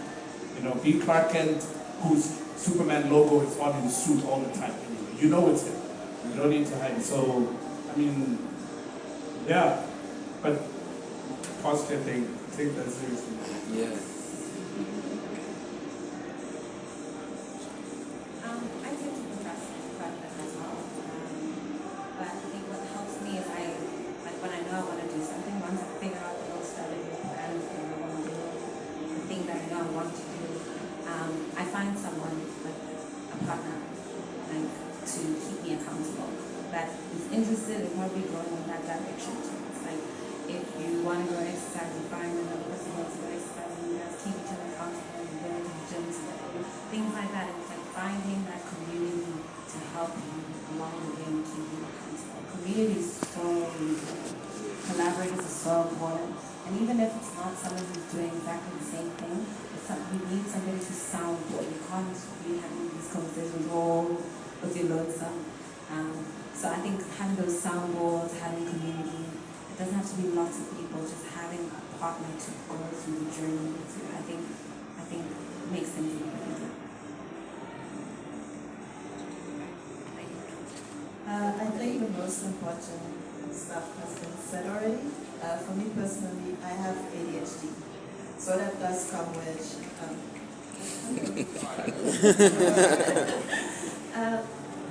Be Clark Kent, whose Superman logo is on his suit all the time. You know it's there. You don't need to hide. So, I mean, yeah. But positive thing, take that seriously. Yeah. I tend to procrastinate quite a bit as well. But I think what helps me is when I know I want to do something, once I figure out the whole strategy plan of what I want to do, the thing that I know I want to do, I find someone, like a partner, like to keep me accountable, that is interested in probably going in that direction too. It's like, if you want to go exercise, you find another person who wants to go exercise, and you guys keep each other accountable, and go to the gym together, things like that. It's like finding that community to help you along the way and keep you accountable. Community is so important. Collaborators are so important. And even if it's not someone who's doing exactly the same thing, you need somebody to soundboard. You can't be having these conversations all with your lonesome. So I think having those soundboards, having community, it doesn't have to be lots of people, just having a partner to go through the journey with you, I think makes things even easier. I think the most important stuff has been said already. For me personally, I have ADHD. So that does come with,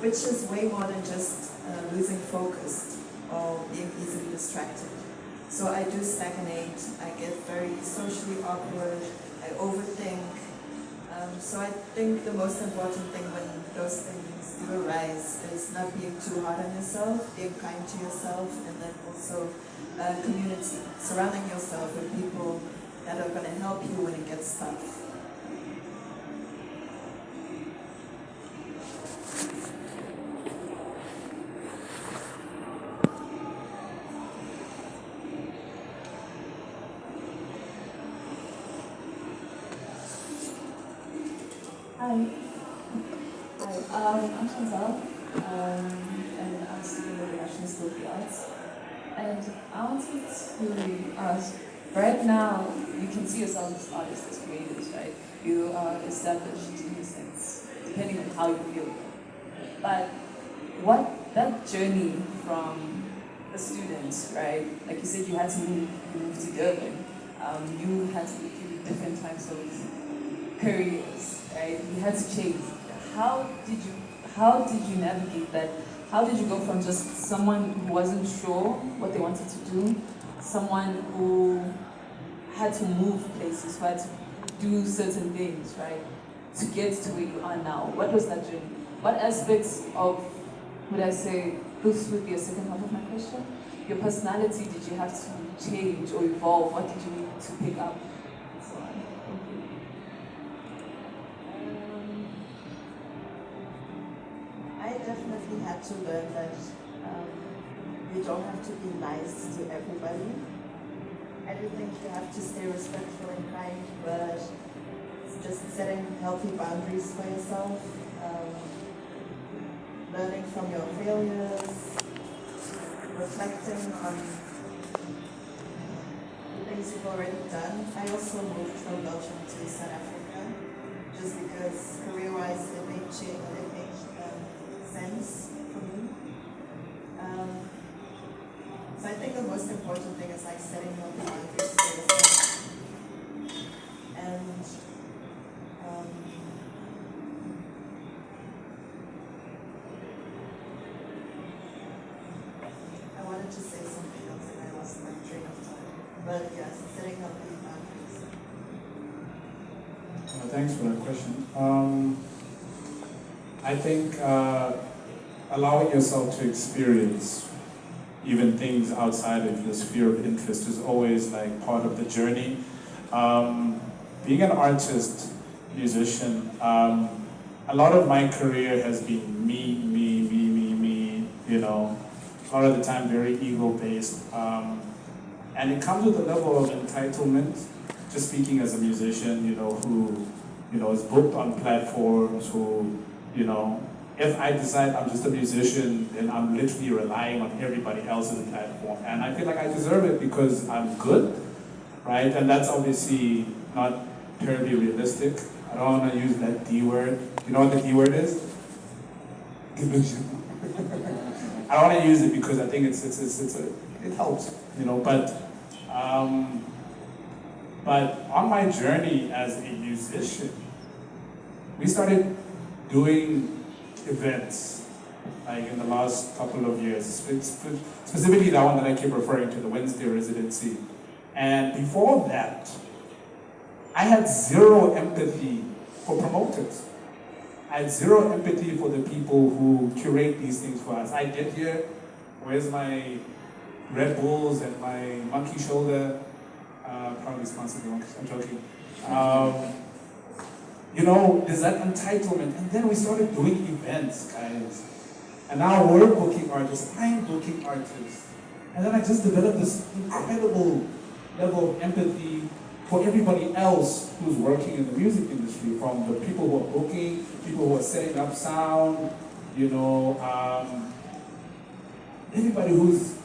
which is way more than just losing focus or being easily distracted. So I do stagnate, I get very socially awkward, I overthink. So I think the most important thing when those things do arise is not being too hard on yourself, being kind to yourself, and then also community, surrounding yourself with people that are going to help you when it gets tough. Hi. I'm Chantal, and I'm studying at the National School of the Arts. And I wanted to ask, right now, you can see yourself as artists, as creators, right? You are established in a sense, depending on how you feel. But that journey from a student, right? Like you said, you had to move to Durban. You had to look at different types of careers, right? You had to change. How did you navigate that? How did you go from just someone who wasn't sure what they wanted to do, someone who had to move places, who had to do certain things, right, to get to where you are now? What was that journey? What aspects of, would I say, this would be a second half of my question, your personality did you have to change or evolve? What did you need to pick up? And so on. Thank you. I definitely had to learn that you don't have to be nice to everybody. I do think you have to stay respectful and kind, but just setting healthy boundaries for yourself, learning from your failures, reflecting on the things you've already done. I also moved from Belgium to South Africa just because career-wise it made sense for me. So I think the most important thing is like setting healthy boundaries for yourself. And I wanted to say something else and I lost my train of thought. But yes, setting healthy boundaries. Thanks for that question. I think allowing yourself to experience even things outside of your sphere of interest is always like part of the journey. Being an artist, musician, a lot of my career has been me, you know, a lot of the time very ego-based. And it comes with a level of entitlement, just speaking as a musician, you know, who, you know, is booked on platforms, who, you know, if I decide I'm just a musician, then I'm literally relying on everybody else's platform. And I feel like I deserve it because I'm good, right? And that's obviously not terribly realistic. I don't want to use that D word. You know what the D word is? I don't want to use it because I think it helps, you know, but on my journey as a musician, we started doing events, like in the last couple of years, specifically that one that I keep referring to, the Wednesday residency. And before that, I had zero empathy for promoters. I had zero empathy for the people who curate these things for us. I get here, where's my Red Bulls and my monkey shoulder? Probably sponsored the monkey, I'm joking. You know, there's that entitlement. And then we started doing events, guys. And now we're booking artists, I'm booking artists. And then I just developed this incredible level of empathy for everybody else who's working in the music industry, from the people who are booking, people who are setting up sound, you know, everybody who's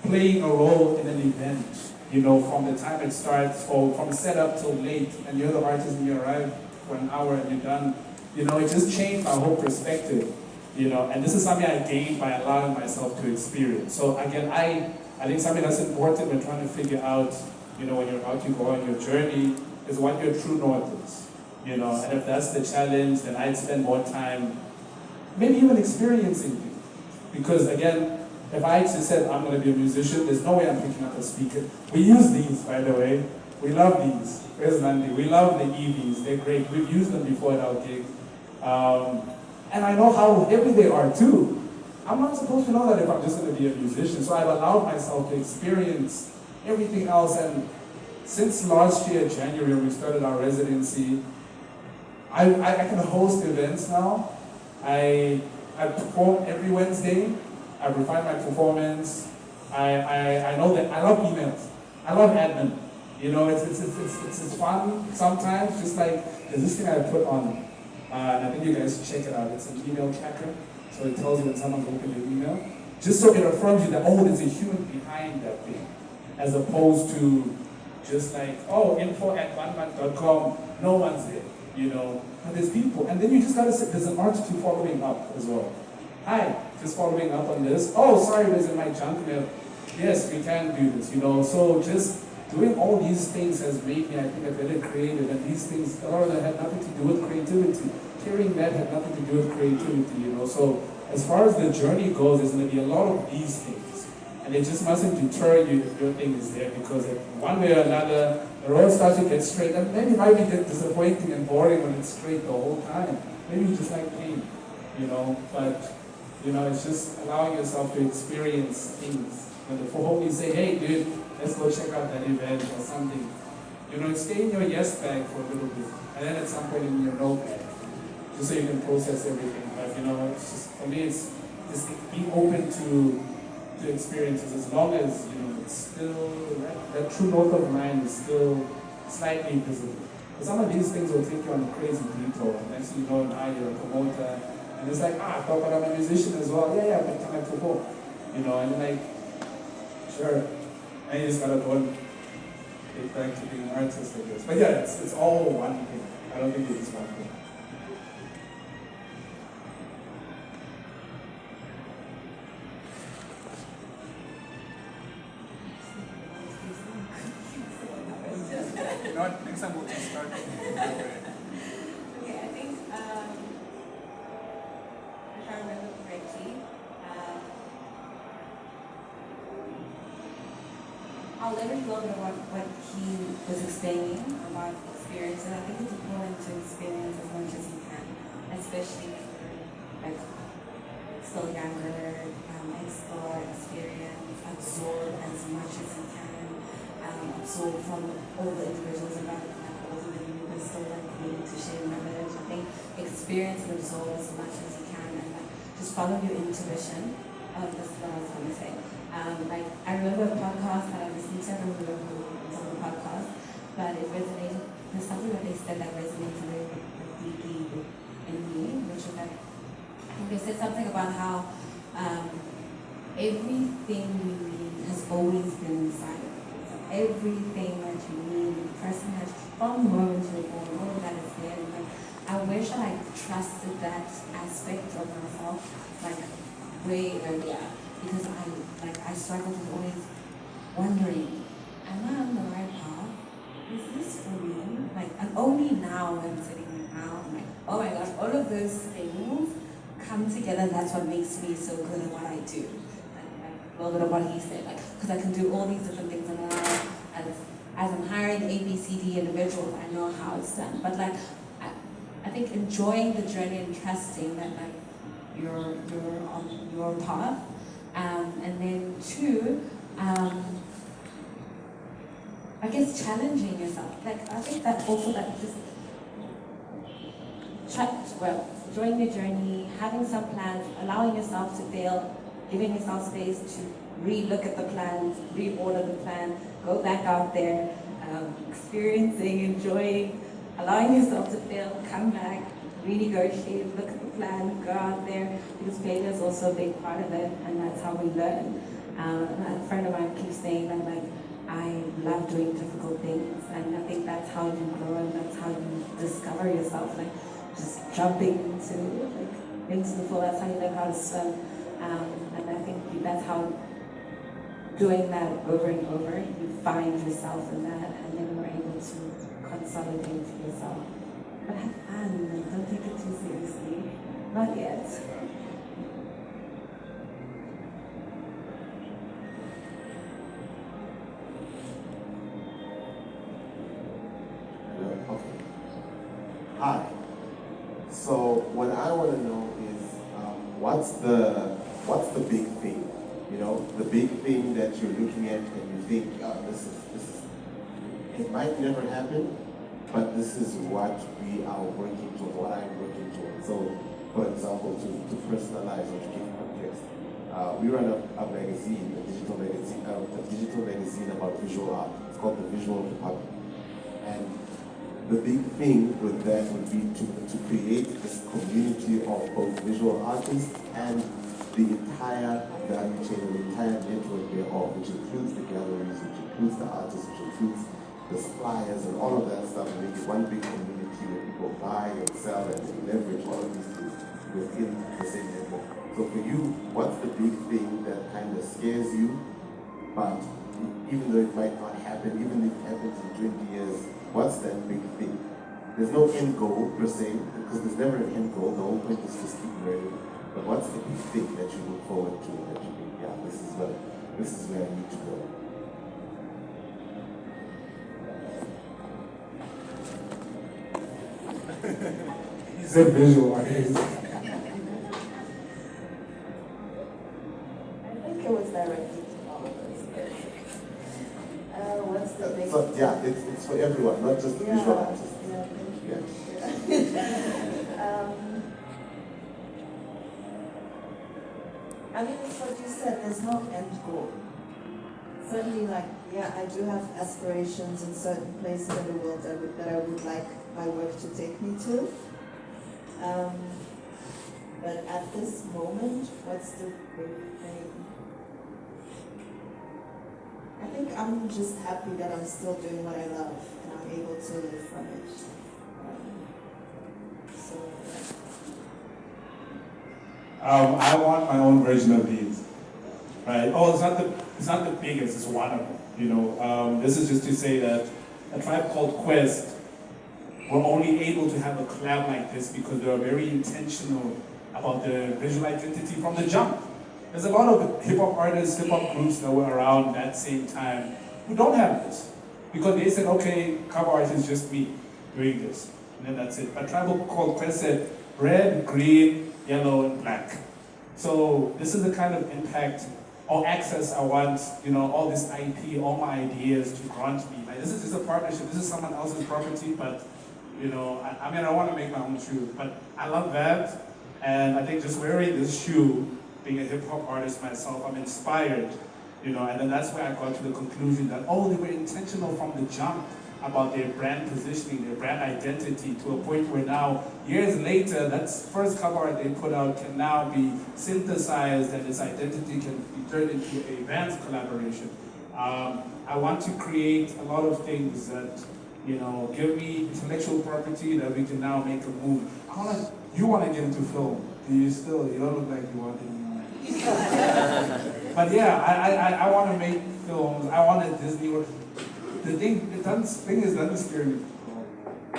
playing a role in an event, you know, from the time it starts or from setup till late, and you're the artist and you arrive for an hour and you're done. You know, it just changed my whole perspective, you know, and this is something I gained by allowing myself to experience. So again, I think something that's important when trying to figure out you know, when you're about to go on your journey, is what your true north is. You know, and if that's the challenge, then I'd spend more time maybe even experiencing things. Because again, if I just said I'm going to be a musician, there's no way I'm picking up a speaker. We use these, by the way. We love these. Where's Nandi? We love the EVs. They're great. We've used them before at our gig. And I know how heavy they are too. I'm not supposed to know that if I'm just going to be a musician. So I've allowed myself to experience everything else. And since last year, January, when we started our residency, I can host events now. I perform every Wednesday. I refine my performance. I know that I love emails. I love admin. You know, it's fun sometimes. Just like there's this thing I put on, and I think you guys should check it out. It's an email tracker, so it tells you when someone's opened your email, just so it affirms you that oh, there's a human behind that thing, as opposed to just like oh, info@oneman.com, no one's there. You know, but there's people, and then you just gotta say there's an art to following up as well. Hi, just following up on this. Oh, sorry, there's in my junk mail. Yes, we can do this. You know, so just doing all these things has made me, I think, a better creative. And these things, a lot of them had nothing to do with creativity. Hearing that had nothing to do with creativity. You know, so as far as the journey goes, there's going to be a lot of these things, and it just mustn't deter you if your thing is there, because one way or another, the road starts to get straight, and maybe it might be disappointing and boring when it's straight the whole time. Maybe you just like pain, you know, but, you know, it's just allowing yourself to experience things. When the homies say, hey dude, let's go check out that event or something, you know, stay in your yes bag for a little bit, and then at some point in your no bag, just so you can process everything. But, you know, it's just, for me, it's just being open to experiences, as long as, you know, it's still, that true north of mine is still slightly visible. Because some of these things will take you on a crazy detour. Next thing you know, now you're a promoter, and it's like, I thought, but I'm a musician as well. Yeah, but can I perform? You know, and like, sure. And you just gotta go and get back to being an artist, I guess. But yeah, it's all one thing. I don't think it's one thing. Next time we'll just start. Okay, I think if I remember correctly, I'll let him go about what he was explaining about experiences. I think it's important to experience as much as you can, especially if you're like still younger, explore, experience, absorb as much as you can. Absorb from all the individuals around you, like all the you are still like willing to share knowledge. I think experience and absorb as much as you can, and like just follow your intuition. That's what I was going to say. Like I remember a podcast that I listened to. I don't remember who was on the podcast, but it resonated. There's something that they said that resonated very deeply in me, which was that I think they said something about how everything we need has always been inside. Everything that you need, the person that from the moment you're born, all of that is there. And like, I wish I trusted that aspect of myself like way earlier, because I struggled with always wondering, am I on the right path? Is this for me? Like, and only now when I'm sitting here now, I'm like, oh my gosh, all of those things come together, and that's what makes me so good at what I do. A little bit of what he said, like, because I can do all these different things, and now as I'm hiring A, B, C, D individuals, I know how it's done. But like, I think enjoying the journey and trusting that like you're on your path, and then two, I guess challenging yourself. Like I think that also that just enjoying the journey, having some plans, allowing yourself to fail, giving yourself space to re-look at the plan, reorder the plan, go back out there, experiencing, enjoying, allowing yourself to fail, come back, renegotiate, look at the plan, go out there, because failure is also a big part of it, and that's how we learn. A friend of mine keeps saying that like, I love doing difficult things, and I think that's how you grow, and that's how you discover yourself, like just jumping into the pool, that's how you learn how to swim. And I think that's how doing that over and over, you find yourself in that, and then you're able to consolidate yourself. But have fun, and don't take it too seriously. Not yet. Okay. Hi. So what I want to know is what's the big thing? You know, the big thing that you're looking at and you think, oh, this is it might never happen, but this is what we are working towards, what I'm working towards. So, for example, to personalize or to give context, we run a magazine, a digital magazine about visual art. It's called the Visual Republic. And the big thing with that would be to create this community of both visual artists and the entire value chain, the entire network thereof, which includes the galleries, which includes the artists, which includes the suppliers and all of that stuff, and make it one big community where people buy and sell and leverage all of these things within the same network. So for you, what's the big thing that kind of scares you, but even though it might not happen, even if it happens in 20 years, what's that big thing? There's no end goal per se, because there's never an end goal. The whole point is just keep learning. But what's the big thing that you look forward to, that you think, yeah, this is where I need to go? He said visualize. I think it was directed to all of us. What's the big So yeah, it's for everyone, not just the visual artists. Yeah, thank you. Yeah. I mean, it's what you said, there's no end goal. Certainly, like, yeah, I do have aspirations in certain places in the world that I would like my work to take me to. But at this moment, what's the big thing? I think I'm just happy that I'm still doing what I love and I'm able to live from it. So, I want my own version of these, right? Oh, it's not the biggest, it's one of them. You know, this is just to say that a tribe called Quest were only able to have a collab like this because they were very intentional about the visual identity from the jump. There's a lot of hip-hop artists, hip-hop groups that were around that same time who don't have this. Because they said, okay, cover art is just me doing this. And then that's it. But Tribal called Quest said red, green, yellow, and black. So this is the kind of impact or access I want, you know, all this IP, all my ideas to grant me. Like, this is just a partnership. This is someone else's property, but, you know, I mean, I want to make my own shoe. But I love that. And I think just wearing this shoe, being a hip-hop artist myself, I'm inspired, you know, and then that's where I got to the conclusion that, oh, they were intentional from the jump about their brand positioning, their brand identity, to a point where now, years later, that first cover art they put out can now be synthesized and its identity can be turned into a Vans collaboration. I want to create a lot of things that, you know, give me intellectual property that we can now make a move. You want to get into film. Do you still? You don't look like you want anymore. But yeah, I want to make films. I want a Disney World. The thing is, doesn't scare me.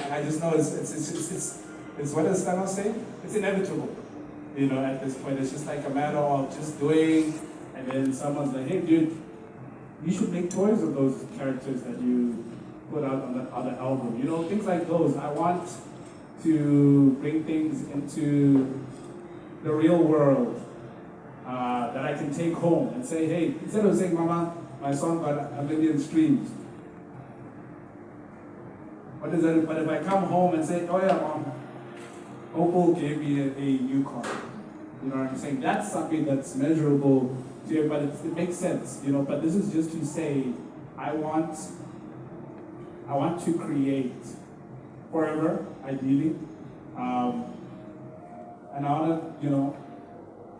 I just know it's what does Thanos say? It's inevitable. You know, at this point, it's just like a matter of just doing, and then someone's like, hey, dude, you should make toys of those characters that you put out on the other album. You know, things like those. I want to bring things into the real world that I can take home and say, hey, instead of saying, Mama, my song got 1 million streams. What is that? But if I come home and say, oh yeah, Mom, Opal gave me a new car. You know what I'm saying? That's something that's measurable to you, but it makes sense, you know. But this is just to say, I want to create forever, ideally. And I want to, you know,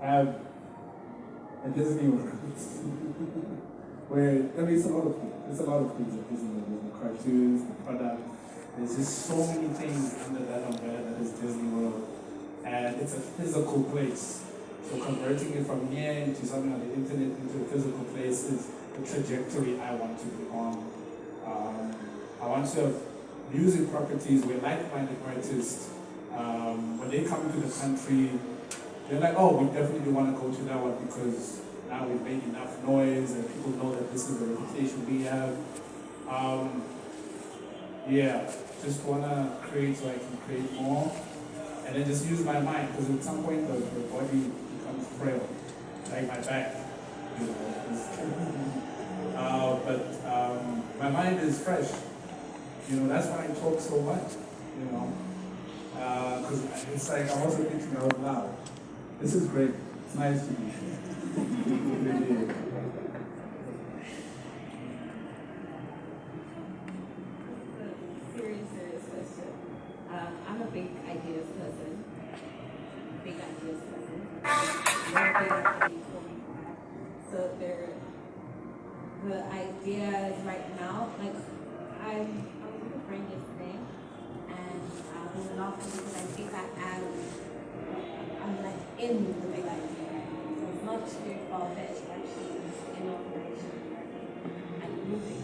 have a Disney World where, I mean, it's a lot of things. There's a lot of things at Disney World. The cartoons, the products. There's just so many things under that umbrella that is Disney World. And it's a physical place. So converting it from here into something on the internet into a physical place is the trajectory I want to be on. I want to have music properties where like-minded artists, when they come into the country, they're like, oh, we definitely want to go to that one because now we've made enough noise and people know that this is the reputation we have. Yeah, just want to create so I can create more and then just use my mind because at some point the body becomes frail, like my back, you know. But my mind is fresh. You know, that's why I talk so much, you know. Because it's like I'm also thinking out loud. This is great. It's nice to be here. Serious question. I'm a big ideas person. Big ideas person. Very big ideas for me. So the ideas right now, like I was with a friend yesterday, and we were laughing because I think I'm like in the big idea. So it's not too far fetched, actually, in operation and moving.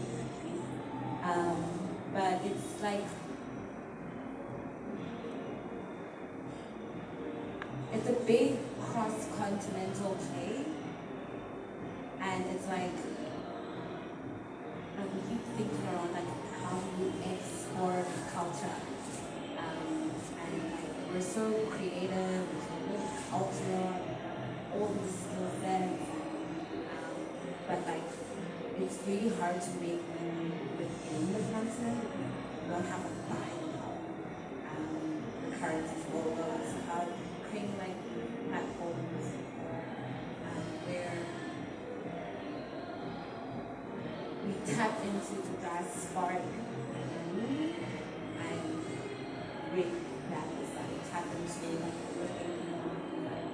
But it's like it's a big cross-continental play, and it's like we keep thinking around like how we export culture, and like we're so creative, we can build culture, all these skill sets, but like it's really hard to make them within the continent. We don't have a buying power. The currency logos, how creating like platforms where we tap into the diasporic memory and bring that aside, tap into like working like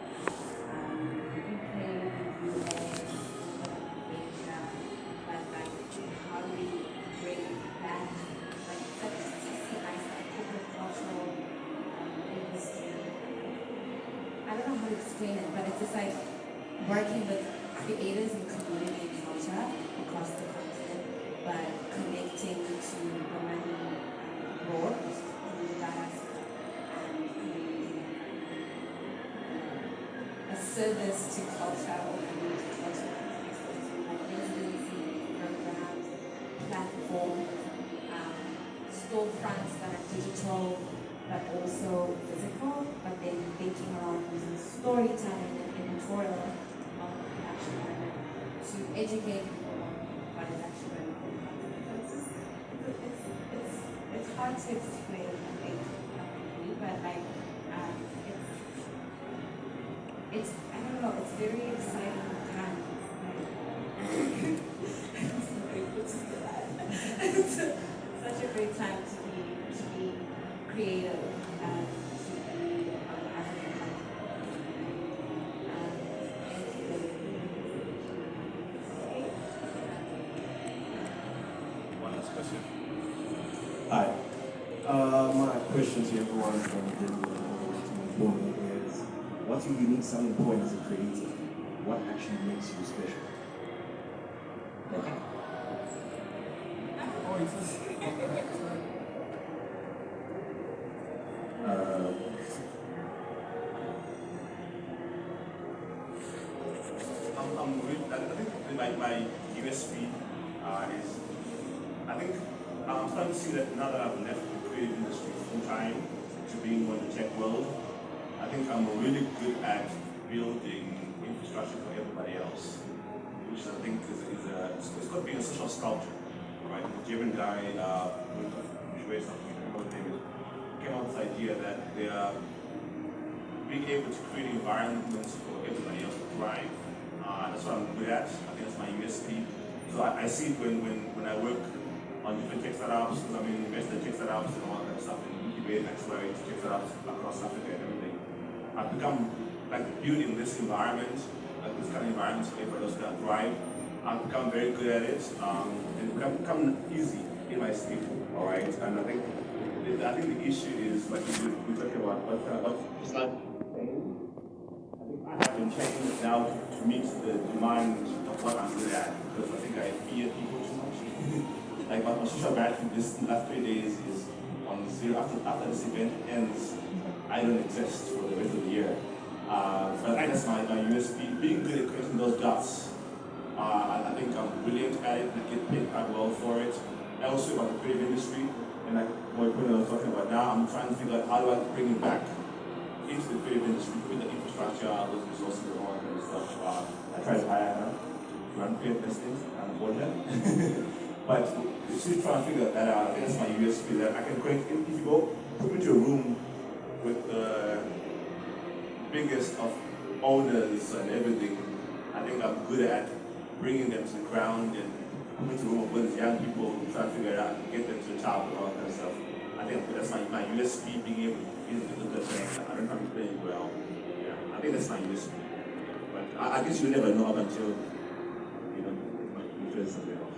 UK, US, Asia, but like how do we bring that like such a nice like corporate cultural industry. I don't know how to explain it, but it's just like working with creators and community and culture across the continent, but connecting to women abroad through the diaspora and creating a service to culture or community culture like residency programs, platforms, storefronts that are digital but also physical, but then thinking around using storytelling and editorial production to educate people on what is actually going on. It's hard to explain, I think, but like it's I don't know, it's very exciting times. It's such a great time to be creative and to be African One last question. Hi. My question to everyone from the board is, what's your unique selling point as a creator? What actually makes you special? I think my USP is, I think I'm starting to see that now that I've left the creative industry full time to being more in the tech world, I think I'm really good at building infrastructure for everybody else, which I think it's got to be a social sculpture, right? The German guy, came out with this idea that they are being able to create environments for everybody else to thrive. That's what I'm good at. I think that's my USP. So I see it when I work on different tech startups, because I'm invested in tech startups and all that stuff, and incubate and accelerate tech startups across Africa and everything. I've become like building this environment, like this kind of environment for everybody else to thrive. I've become very good at it, and it's become easy in my sleep. All right, and I think the issue is like we talked about, but it's not. I think I have been changing it now to meet the demand of what I'm good at, because I think I fear people too much. Like my social battery this last 3 days is on zero. After this event ends, I don't exist for the rest of the year. But I think that's my USP, being good at creating those dots. I think I'm brilliant at it, I get paid quite well for it. I also about the creative industry, and like what I was talking about now, I'm trying to figure out how do I bring it back into the creative industry, with the infrastructure, those resources and all that kind of stuff. I try to hire her to run creative things, and hold her. But still trying to figure that out. I think that's my USP, that I can create, if you go, put me into a room with the biggest of owners and everything, I think I'm good at bringing them to the ground and putting into a room with young people, trying to figure it out, get them to the top and all that kind of stuff. I think that's my USP, being able to do that thing. I don't know how to play it well. Yeah, I think that's my USP. But I guess you never know up until, you know, something else.